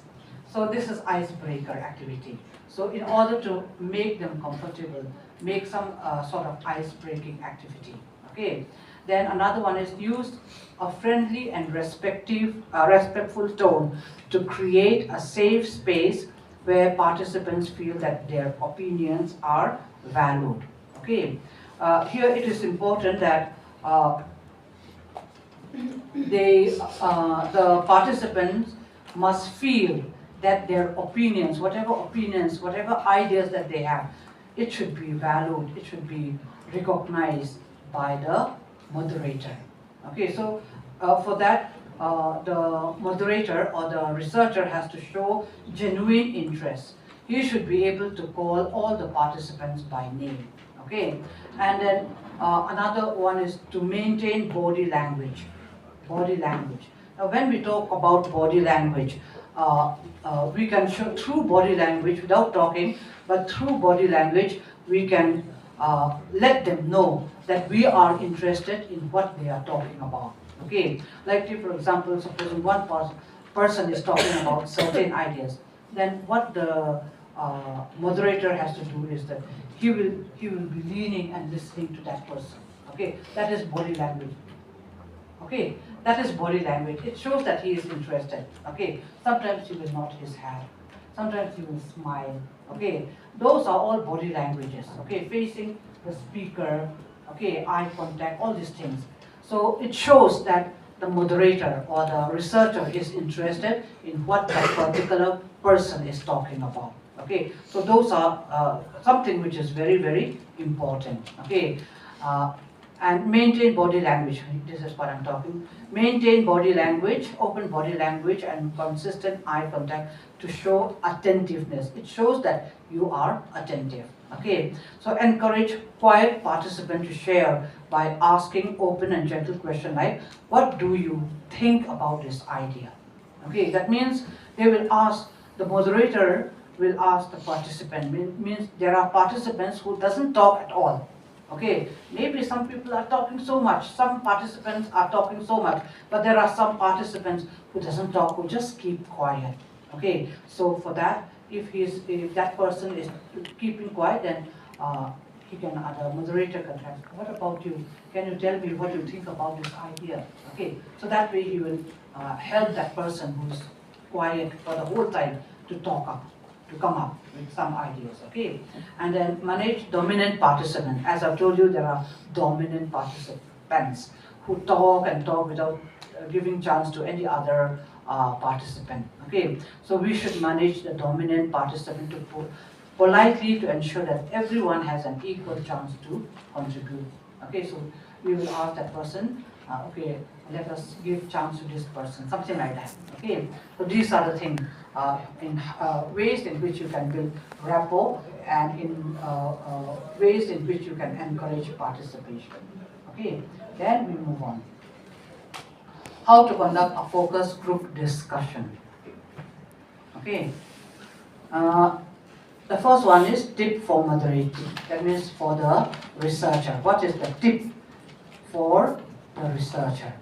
So this is icebreaker activity. So in order to make them comfortable, make some sort of ice-breaking activity. Okay. Then another one is use a friendly and respectful tone to create a safe space where participants feel that their opinions are valued. Okay. Here it is important that the participants must feel that their opinions, whatever ideas that they have, it should be valued, it should be recognized by the moderator. Okay, so for that, the moderator or the researcher has to show genuine interest. He should be able to call all the participants by name. Okay, and then another one is to maintain body language. Body language. Now, when we talk about body language, we can show through body language without talking, but through body language we can let them know that we are interested in what they are talking about. Okay, like if, for example, supposing one person is talking about certain ideas, then what the moderator has to do is that he will be leaning and listening to that person. Okay, that is body language. Okay, that is body language. It shows that he is interested. Okay, sometimes he will nod his head, sometimes he will smile. Okay, those are all body languages. Okay, facing the speaker. Okay, eye contact, all these things. So it shows that the moderator or the researcher is interested in what that particular person is talking about. Okay, so those are something which is very, very important. Okay. And maintain body language. This is what I'm talking. Maintain body language, open body language, and consistent eye contact to show attentiveness. It shows that you are attentive. Okay. So encourage quiet participant to share by asking open and gentle question like, "What do you think about this idea?" Okay. That means they will ask, the moderator will ask the participant. Means there are participants who doesn't talk at all. Okay, maybe some people are talking so much, some participants are talking so much, but there are some participants who doesn't talk, who just keep quiet. Okay, so for that, if that person is keeping quiet, then the moderator can ask, what about you? Can you tell me what you think about this idea? Okay, so that way he will help that person who's quiet for the whole time to come up with some ideas. Okay, and then manage dominant participant. As I've told you, there are dominant participants who talk and talk without giving chance to any other participant. Okay, so we should manage the dominant participant to politely to ensure that everyone has an equal chance to contribute. Okay, so we will ask that person, okay, let us give chance to this person, something like that. Okay, so these are the things in ways in which you can build rapport and in ways in which you can encourage participation. Okay, then we move on. How to conduct a focus group discussion. Okay. The first one is tip for moderating. That means for the researcher. What is the tip for the researcher?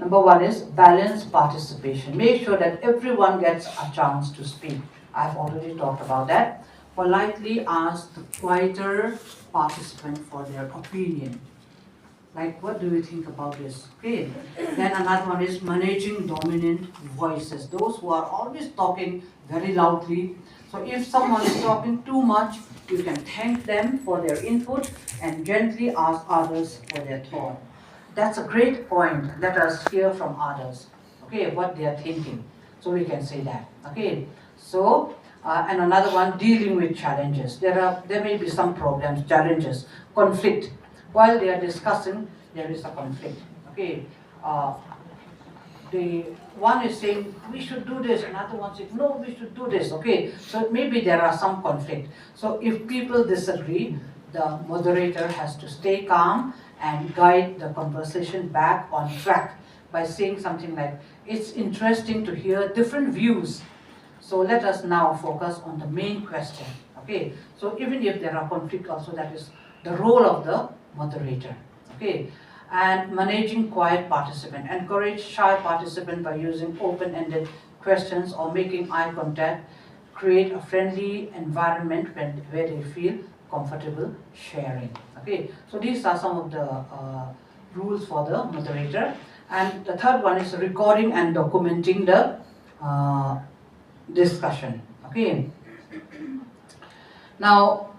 Number one is balanced participation. Make sure that everyone gets a chance to speak. I've already talked about that. Politely ask the quieter participant for their opinion. Like, what do you think about this? Okay. Then another one is managing dominant voices. Those who are always talking very loudly. So if someone is talking too much, you can thank them for their input and gently ask others for their thought. That's a great point. Let us hear from others. Okay, what they are thinking. So we can say that. Okay. So and another one, dealing with challenges. There may be some problems, challenges, conflict. While they are discussing, there is a conflict. Okay, the one is saying we should do this, another one says no, we should do this. Okay, so maybe there are some conflict. So if people disagree, the moderator has to stay calm and guide the conversation back on track by saying something like, "It's interesting to hear different views. So let us now focus on the main question." Okay, so even if there are conflict also, that is the role of the moderator. Okay, and managing quiet participant. Encourage shy participant by using open-ended questions or making eye contact. Create a friendly environment where they feel comfortable sharing. Okay, so these are some of the rules for the moderator. And the third one is recording and documenting the discussion. Okay. Now,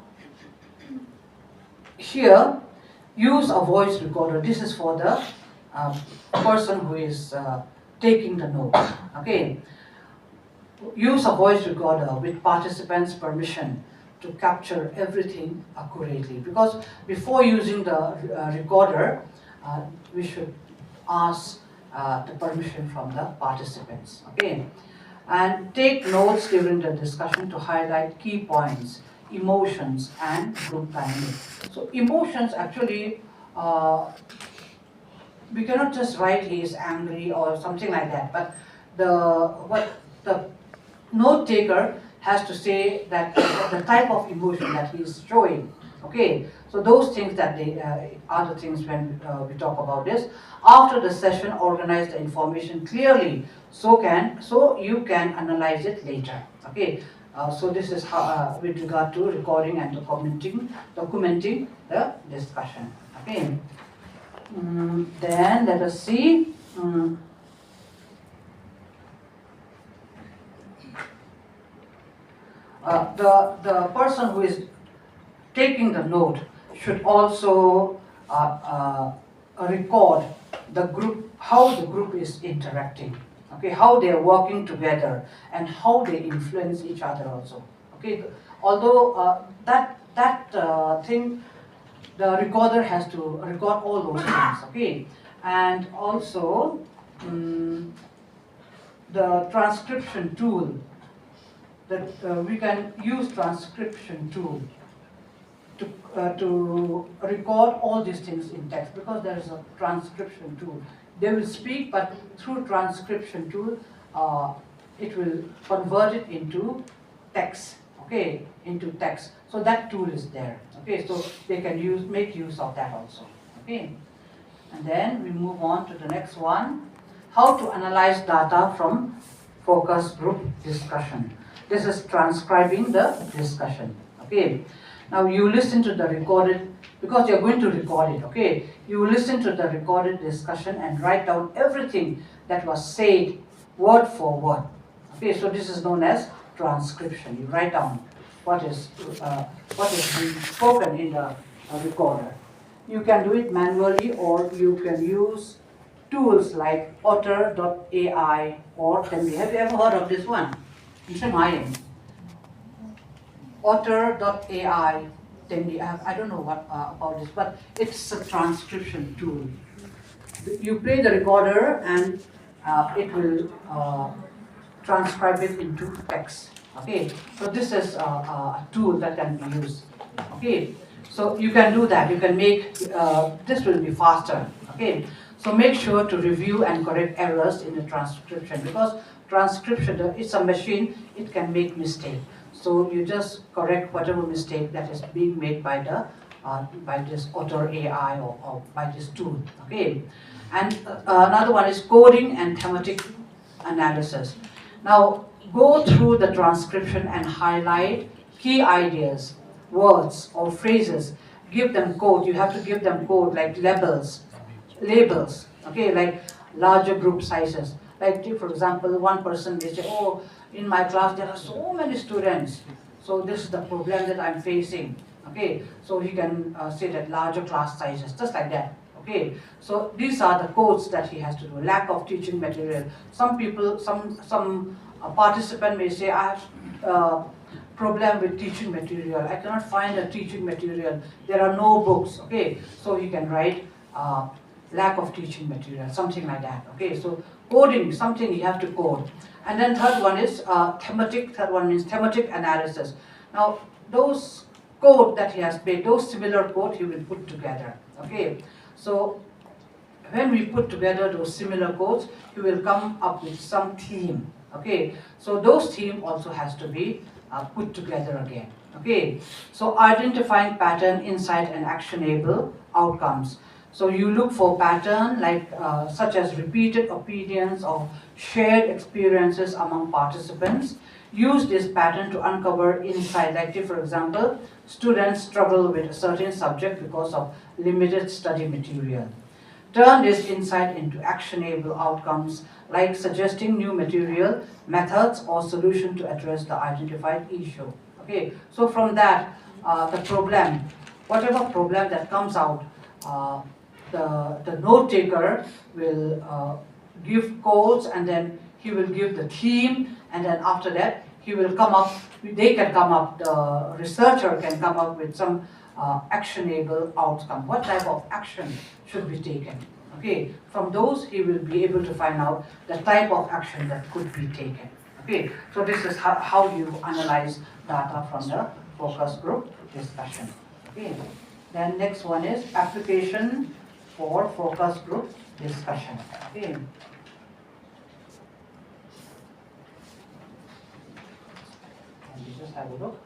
here, use a voice recorder. This is for the person who is taking the note. Okay. Use a voice recorder with participants' permission to capture everything accurately. Because before using the recorder, we should ask the permission from the participants. Okay. And take notes during the discussion to highlight key points, emotions, and group dynamic. So emotions actually, we cannot just write he is angry or something like that, but what the note taker has to say that the type of emotion that he is showing. Okay, so those things that they are the things when we talk about this. After the session, organize the information clearly so you can analyze it later. Okay, so this is how, with regard to recording and documenting the discussion. Okay, then let us see. The person who is taking the note should also record the group, how the group is interacting, okay, how they are working together and how they influence each other also. Okay, although that thing, the recorder has to record all those things. Okay, and also the transcription tool. That we can use transcription tool to record all these things in text, because there is a transcription tool. They will speak, but through transcription tool, it will convert it into text. Okay, into text. So that tool is there. Okay, so they can make use of that also. Okay, and then we move on to the next one: how to analyze data from focus group discussion. This is transcribing the discussion. Okay. Now you listen to the recorded, because you're going to record it. Okay. You listen to the recorded discussion and write down everything that was said, word for word. Okay. So this is known as transcription. You write down what is being spoken in the recorder. You can do it manually, or you can use tools like Otter.ai or Tembi. Have you ever heard of this one? Otter.ai, I don't know what about this, but it's a transcription tool. You play the recorder and it will transcribe it into text. Okay, so this is a tool that can be used. Okay, so you can do that. You can make this will be faster. Okay, so make sure to review and correct errors in the transcription, because transcription, it's a machine, it can make mistake. So you just correct whatever mistake that is being made by this Otter AI or by this tool. Okay, and another one is coding and thematic analysis. Now go through the transcription and highlight key ideas, words or phrases. Give them code. You have to give them code like labels labels, okay, like larger group sizes. Like, for example, one person may say, oh, in my class there are so many students, so this is the problem that I'm facing. Okay, so he can say that larger class sizes, just like that. Okay, so these are the codes that he has to do. Lack of teaching material. Some people, some participant may say, I have problem with teaching material. I cannot find a teaching material. There are no books. Okay, so he can write lack of teaching material, something like that. Okay, so coding, something you have to code. And then third one is thematic. Third one means thematic analysis. Now those code that he has made, those similar code he will put together. Okay, so when we put together those similar codes, he will come up with some theme. Okay, so those theme also has to be put together again. Okay, so identifying pattern, insight, and actionable outcomes. So you look for pattern like such as repeated opinions or shared experiences among participants. Use this pattern to uncover insight. Like, for example, students struggle with a certain subject because of limited study material. Turn this insight into actionable outcomes like suggesting new material, methods, or solution to address the identified issue. Okay, so from that, the problem, whatever problem that comes out, the note taker will give codes, and then he will give the theme, and then after that he will come up, they can come up, the researcher can come up with some actionable outcome. What type of action should be taken? Okay, from those he will be able to find out the type of action that could be taken. Okay, so this is how you analyze data from the focus group discussion. Okay, then next one is application for focus group discussion. Okay. And we just have a look.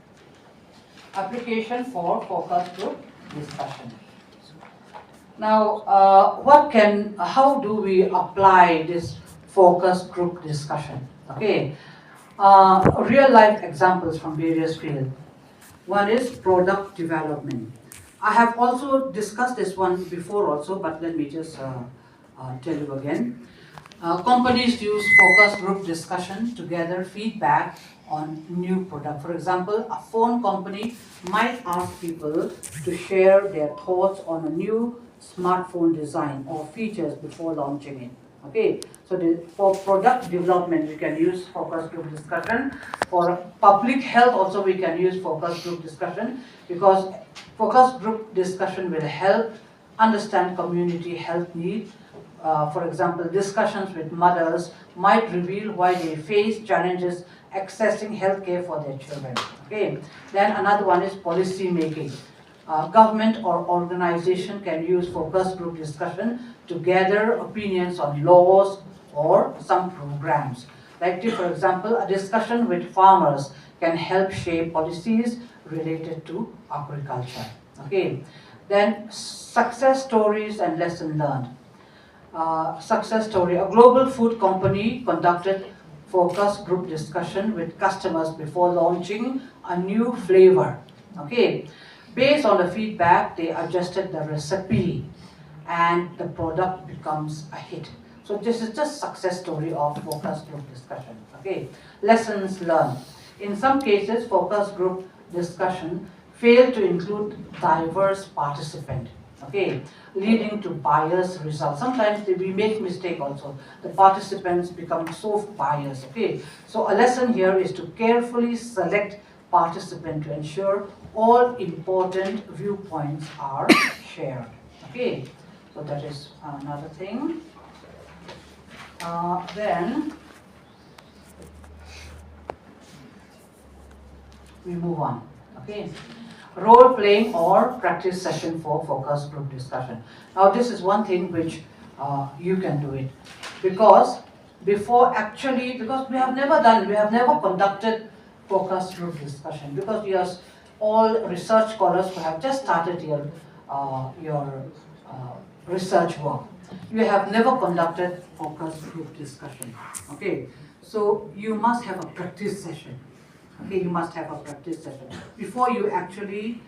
Application for focus group discussion. Now, how do we apply this focus group discussion? Okay, real life examples from various fields. One is product development. I have also discussed this one before also, but let me just tell you again. Companies use focus group discussion to gather feedback on new product. For example, a phone company might ask people to share their thoughts on a new smartphone design or features before launching it. Okay, so for product development we can use focus group discussion. For public health also we can use focus group discussion, because focus group discussion will help understand community health needs. For example, discussions with mothers might reveal why they face challenges accessing healthcare for their children. Okay. Then another one is policy making. Government or organization can use focus group discussion to gather opinions on laws or some programs. Like, for example, a discussion with farmers can help shape policies related to agriculture. Okay. Then success stories and lesson learned. Success story. A global food company conducted focus group discussion with customers before launching a new flavor. Okay. Based on the feedback, they adjusted the recipe and the product becomes a hit. So this is just success story of focus group discussion. Okay. Lessons learned. In some cases, focus group discussion failed to include diverse participants. Okay, leading to biased results. Sometimes we make mistake also. The participants become so biased. Okay, so a lesson here is to carefully select participants to ensure all important viewpoints are shared. Okay, so that is another thing. Then we move on. Okay. Role playing or practice session for focus group discussion. Now this is one thing which you can do it, because because we have never conducted focus group discussion, because we are all research scholars who have just started your research work. You have never conducted focus group discussion. Okay, so you must have a practice session. Okay, you must have a practice session before you actually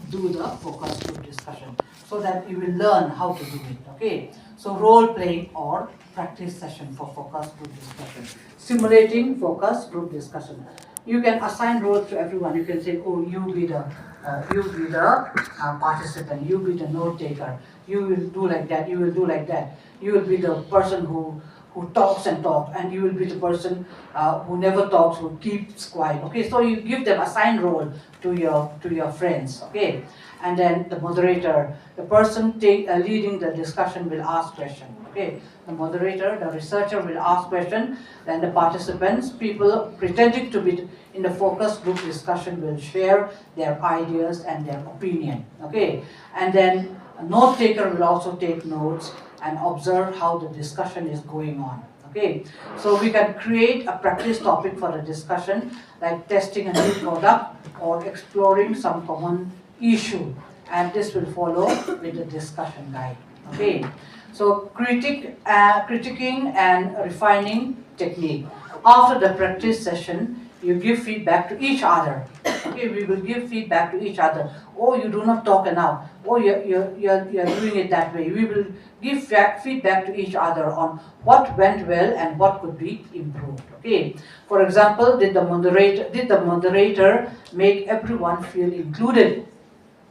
do the focus group discussion, so that you will learn how to do it. Okay, so role playing or practice session for focus group discussion. Simulating focus group discussion. You can assign roles to everyone. You can say, oh, you be the participant, you be the note taker, you will do like that, you will do like that, you will be the person who talks and talks, and you will be the person who never talks, who keeps quiet. Okay, so you give them assigned role to your friends. Okay, and then the moderator, the person leading the discussion, will ask question. Okay, the moderator, the researcher will ask question. Then the participants, people pretending to be in the focus group discussion, will share their ideas and their opinion. Okay, and then a note taker will also take notes and observe how the discussion is going on. Okay, so we can create a practice topic for the discussion, like testing a new product or exploring some common issue, and this will follow with the discussion guide. Okay, so critiquing and refining technique. After the practice session, you give feedback to each other. Okay, we will give feedback to each other. Oh, you do not talk enough. Oh, you're doing it that way. We will give feedback to each other on what went well and what could be improved. Okay. For example, did the moderator make everyone feel included?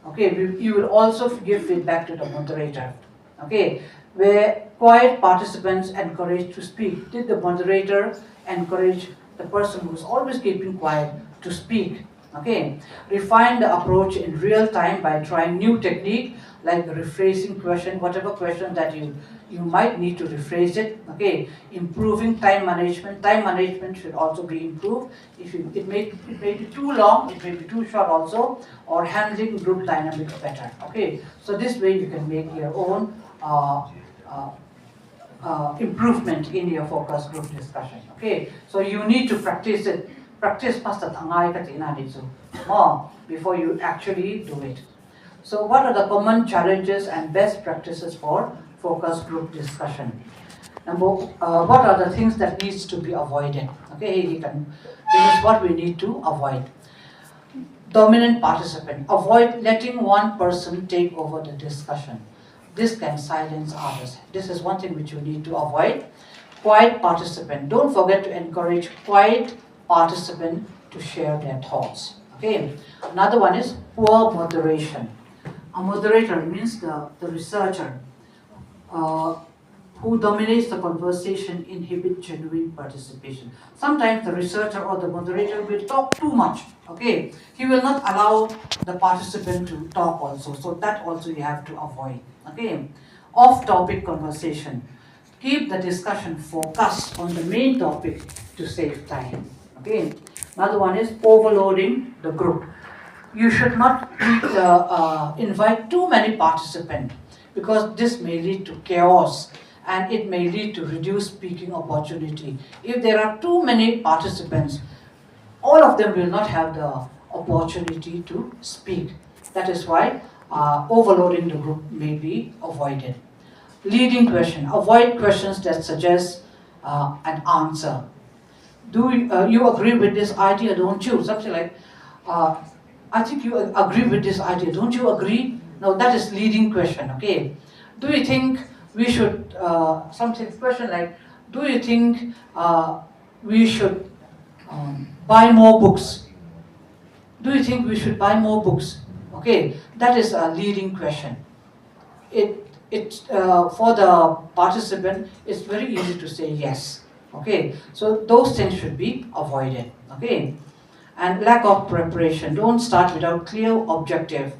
Okay, you will also give feedback to the moderator. Okay, where quiet participants encouraged to speak. Did the moderator encourage the person who's always keeping quiet to speak? Okay, refine the approach in real time by trying new technique like rephrasing question, whatever question that you might need to rephrase it. Okay, improving time management. Time management should also be improved. If it may be too long, it may be too short also, or handling group dynamics better. Okay, so this way you can make your own improvement in your focus group discussion. Okay, so you need to practice it. Practice more before you actually do it. So what are the common challenges and best practices for focus group discussion? What are the things that needs to be avoided? Okay, this is what we need to avoid. Dominant participant. Avoid letting one person take over the discussion. This can silence others. This is one thing which you need to avoid. Quiet participant. Don't forget to encourage quiet participant to share their thoughts. Okay. Another one is poor moderation. A moderator means the researcher who dominates the conversation inhibit genuine participation. Sometimes the researcher or the moderator will talk too much. Okay, he will not allow the participant to talk also. So that also you have to avoid. Okay, off-topic conversation. Keep the discussion focused on the main topic to save time. Okay, another one is overloading the group. You should not invite too many participants, because this may lead to chaos and it may lead to reduced speaking opportunity. If there are too many participants, all of them will not have the opportunity to speak. That is why overloading the group may be avoided. Leading question. Avoid questions that suggest an answer. Do you agree with this idea, don't you? Something like, I think you agree with this idea, don't you agree? No, that is leading question, okay? Do you think we should, something question like, do you think we should buy more books? Do you think we should buy more books? Okay, that is a leading question. For the participant, it's very easy to say yes. Okay, so those things should be avoided. Okay, and lack of preparation. Don't start without clear objective,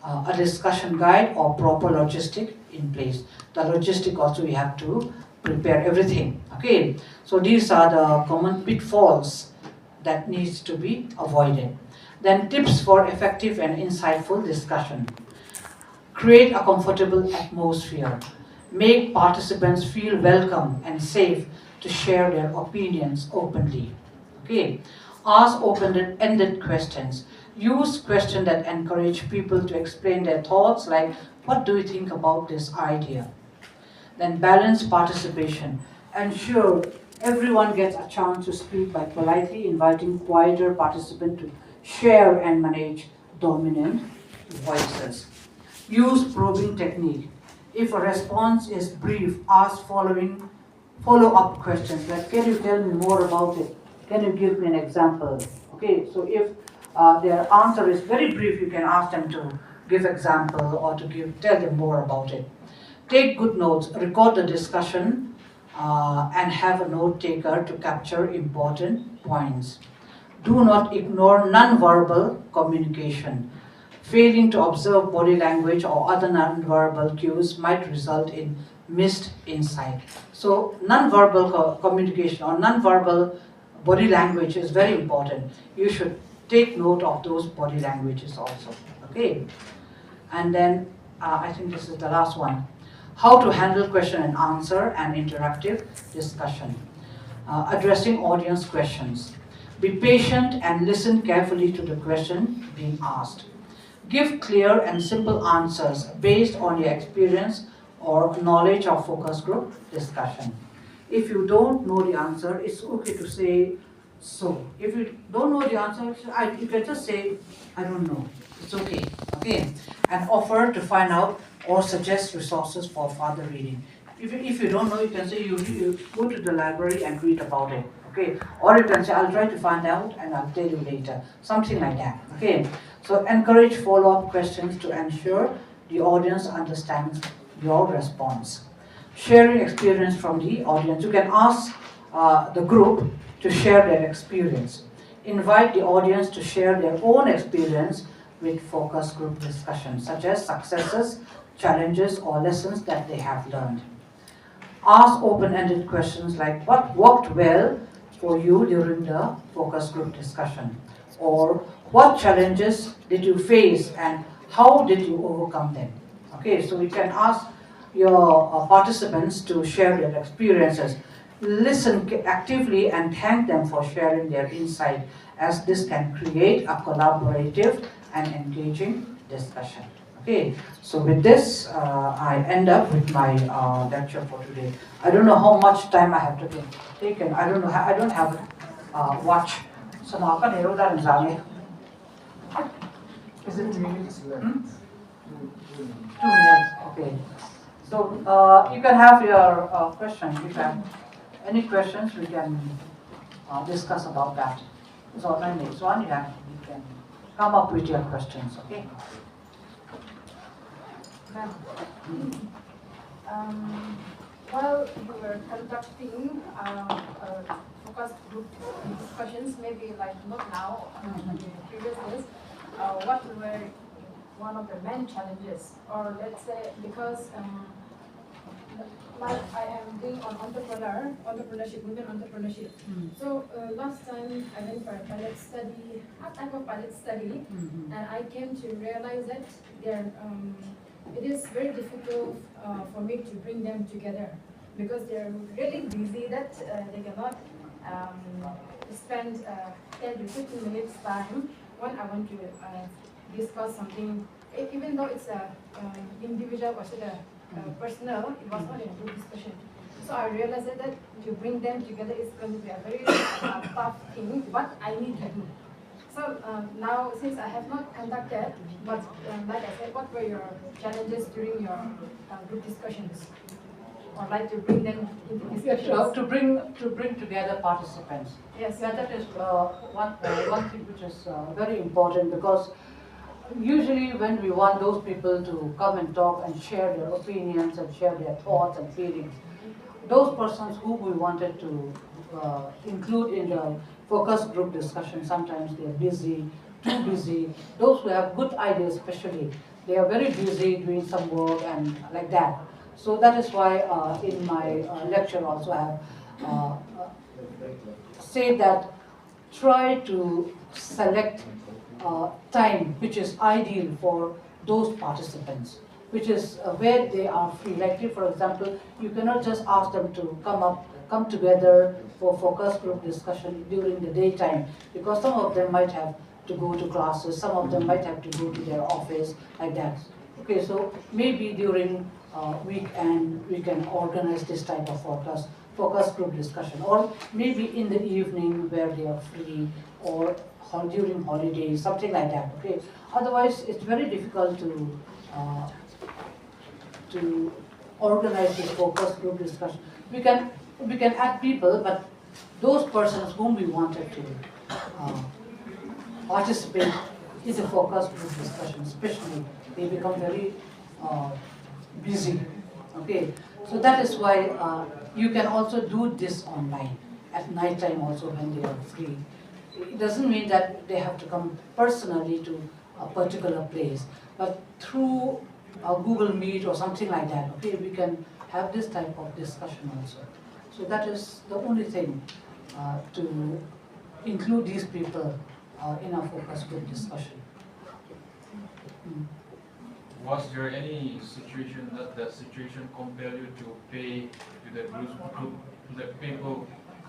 a discussion guide or proper logistic in place. The logistic also you have to prepare everything. Okay, so these are the common pitfalls that needs to be avoided. Then tips for effective and insightful discussion. Create a comfortable atmosphere. Make participants feel welcome and safe to share their opinions openly. Okay. Ask open-ended questions. Use questions that encourage people to explain their thoughts, like, what do you think about this idea? Then balance participation. Ensure everyone gets a chance to speak by politely inviting quieter participants to share and manage dominant voices. Use probing technique. If a response is brief, ask follow-up questions like, can you tell me more about it? Can you give me an example? Okay, so if their answer is very brief, you can ask them to give example or to tell them more about it. Take good notes, record the discussion, and have a note taker to capture important points. Do not ignore non-verbal communication. Failing to observe body language or other non-verbal cues might result in missed insight. So non-verbal communication or non-verbal body language is very important. You should take note of those body languages also. Okay. And then I think this is the last one. How to handle question and answer and interactive discussion. Addressing audience questions. Be patient and listen carefully to the question being asked. Give clear and simple answers based on your experience or knowledge of focus group discussion. If you don't know the answer, it's okay to say so. If you don't know the answer, you can just say, I don't know. It's okay. Okay? And offer to find out or suggest resources for further reading. If you don't know, you can say you go to the library and read about it. Okay? Or you can say, I'll try to find out and I'll tell you later. Something like that. Okay? So encourage follow-up questions to ensure the audience understands your response. Sharing experience from the audience. You can ask the group to share their experience. Invite the audience to share their own experience with focus group discussions, such as successes, challenges, or lessons that they have learned. Ask open-ended questions like, what worked well for you during the focus group discussion? Or what challenges did you face and how did you overcome them? Okay, so we can ask your participants to share their experiences. Listen actively and thank them for sharing their insight, as this can create a collaborative and engaging discussion. Okay, so with this, I end up with my lecture for today. I don't know how much time I have to take, and I don't know. I don't have a watch, so now I can hear that. Is it 2 minutes? 2 minutes. Okay. So you can have your questions. You can any questions we can discuss about that. So my next one, you can come up with your questions. Okay. While you were conducting focus group discussions, maybe like not now, in previous days, what were one of the main challenges? Or let's say, because like I am doing on entrepreneurship, women entrepreneurship. So last time I went for a pilot study, a type of pilot study, and I came to realize that it is very difficult for me to bring them together because they're really busy that they cannot spend 10 to 15 minutes time when I want to discuss something, even though it's a individual or personal, it was not in a group discussion. So I realized that to bring them together is going to be a very tough thing, but I need to do. So now, since I have not conducted, but like I said, what were your challenges during your group discussions? Or like to bring them into discussions? Yeah, to bring together participants. Yes. Yeah, that is one thing which is very important, because usually when we want those people to come and talk and share their opinions and share their thoughts and feelings, those persons who we wanted to include in the focus group discussion, sometimes they are busy, too busy. Those who have good ideas especially, they are very busy doing some work and like that. So that is why in my lecture also I have said that try to select time which is ideal for those participants, which is where they are free. Like for example, you cannot just ask them to come together for focus group discussion during the daytime, because some of them might have to go to classes, some of them might have to go to their office, like that. Okay, so maybe during weekend we can organize this type of focus focus group discussion, or maybe in the evening where they are free, or during holidays, something like that. Okay. Otherwise, it's very difficult uh, to organize this focus group discussion. We can add people, but those persons whom we wanted to uh, participate in the focus group discussion, especially they become very uh, busy. Okay, so that is why you can also do this online at night time also when they are free. It doesn't mean that they have to come personally to a particular place, but through Google Meet or something like that, okay, we can have this type of discussion also. So that is the only thing to include these people in our focus group discussion. Mm. Was there any situation that situation compelled you to pay to the group to the people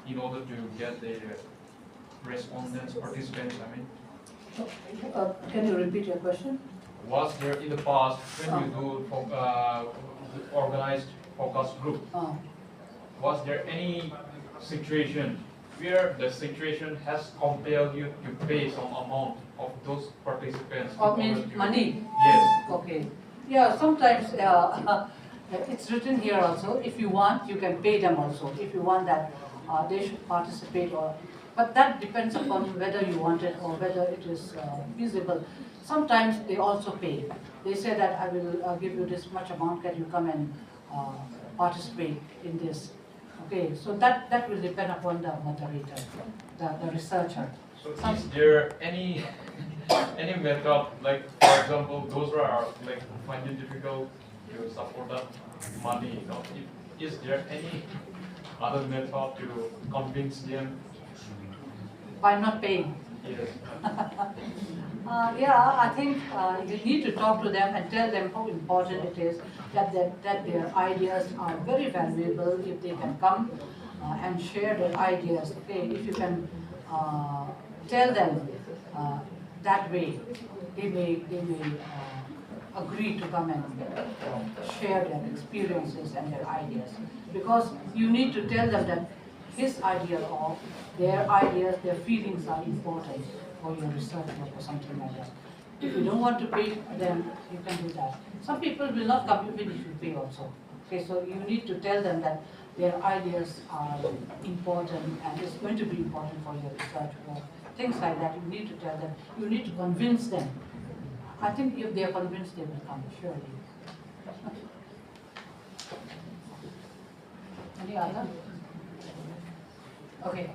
in order to get the respondents, participants? I mean, Can you repeat your question? was there in the past when you do organized focus group? Was there any situation where the situation has compelled you to pay some amount of those participants? Or means money? Yes. Okay. Yeah, sometimes it's written here also. If you want, you can pay them also. If you want that they should participate, or but that depends upon whether you want it or whether it is feasible. Sometimes they also pay. They say that I will give you this much amount. Can you come and participate in this? Okay, so that will depend upon the moderator, the researcher. So is there any any method, like for example, those who are like find it difficult to support that money, you know, is there any other method to convince them? By not paying. Yes. Yeah, I think you need to talk to them and tell them how important it is that their ideas are very valuable if they can come and share their ideas. Okay, if you can tell them that way, they may agree to come and share their experiences and their ideas. Because you need to tell them that his idea or their ideas, their feelings are important for your research work or something like that. If you don't want to pay them, you can do that. Some people will not come even if you pay also. Okay, so you need to tell them that their ideas are important and it's going to be important for your research work. Things like that, you need to tell them. You need to convince them. I think if they are convinced, they will come, surely. Any other? Okay.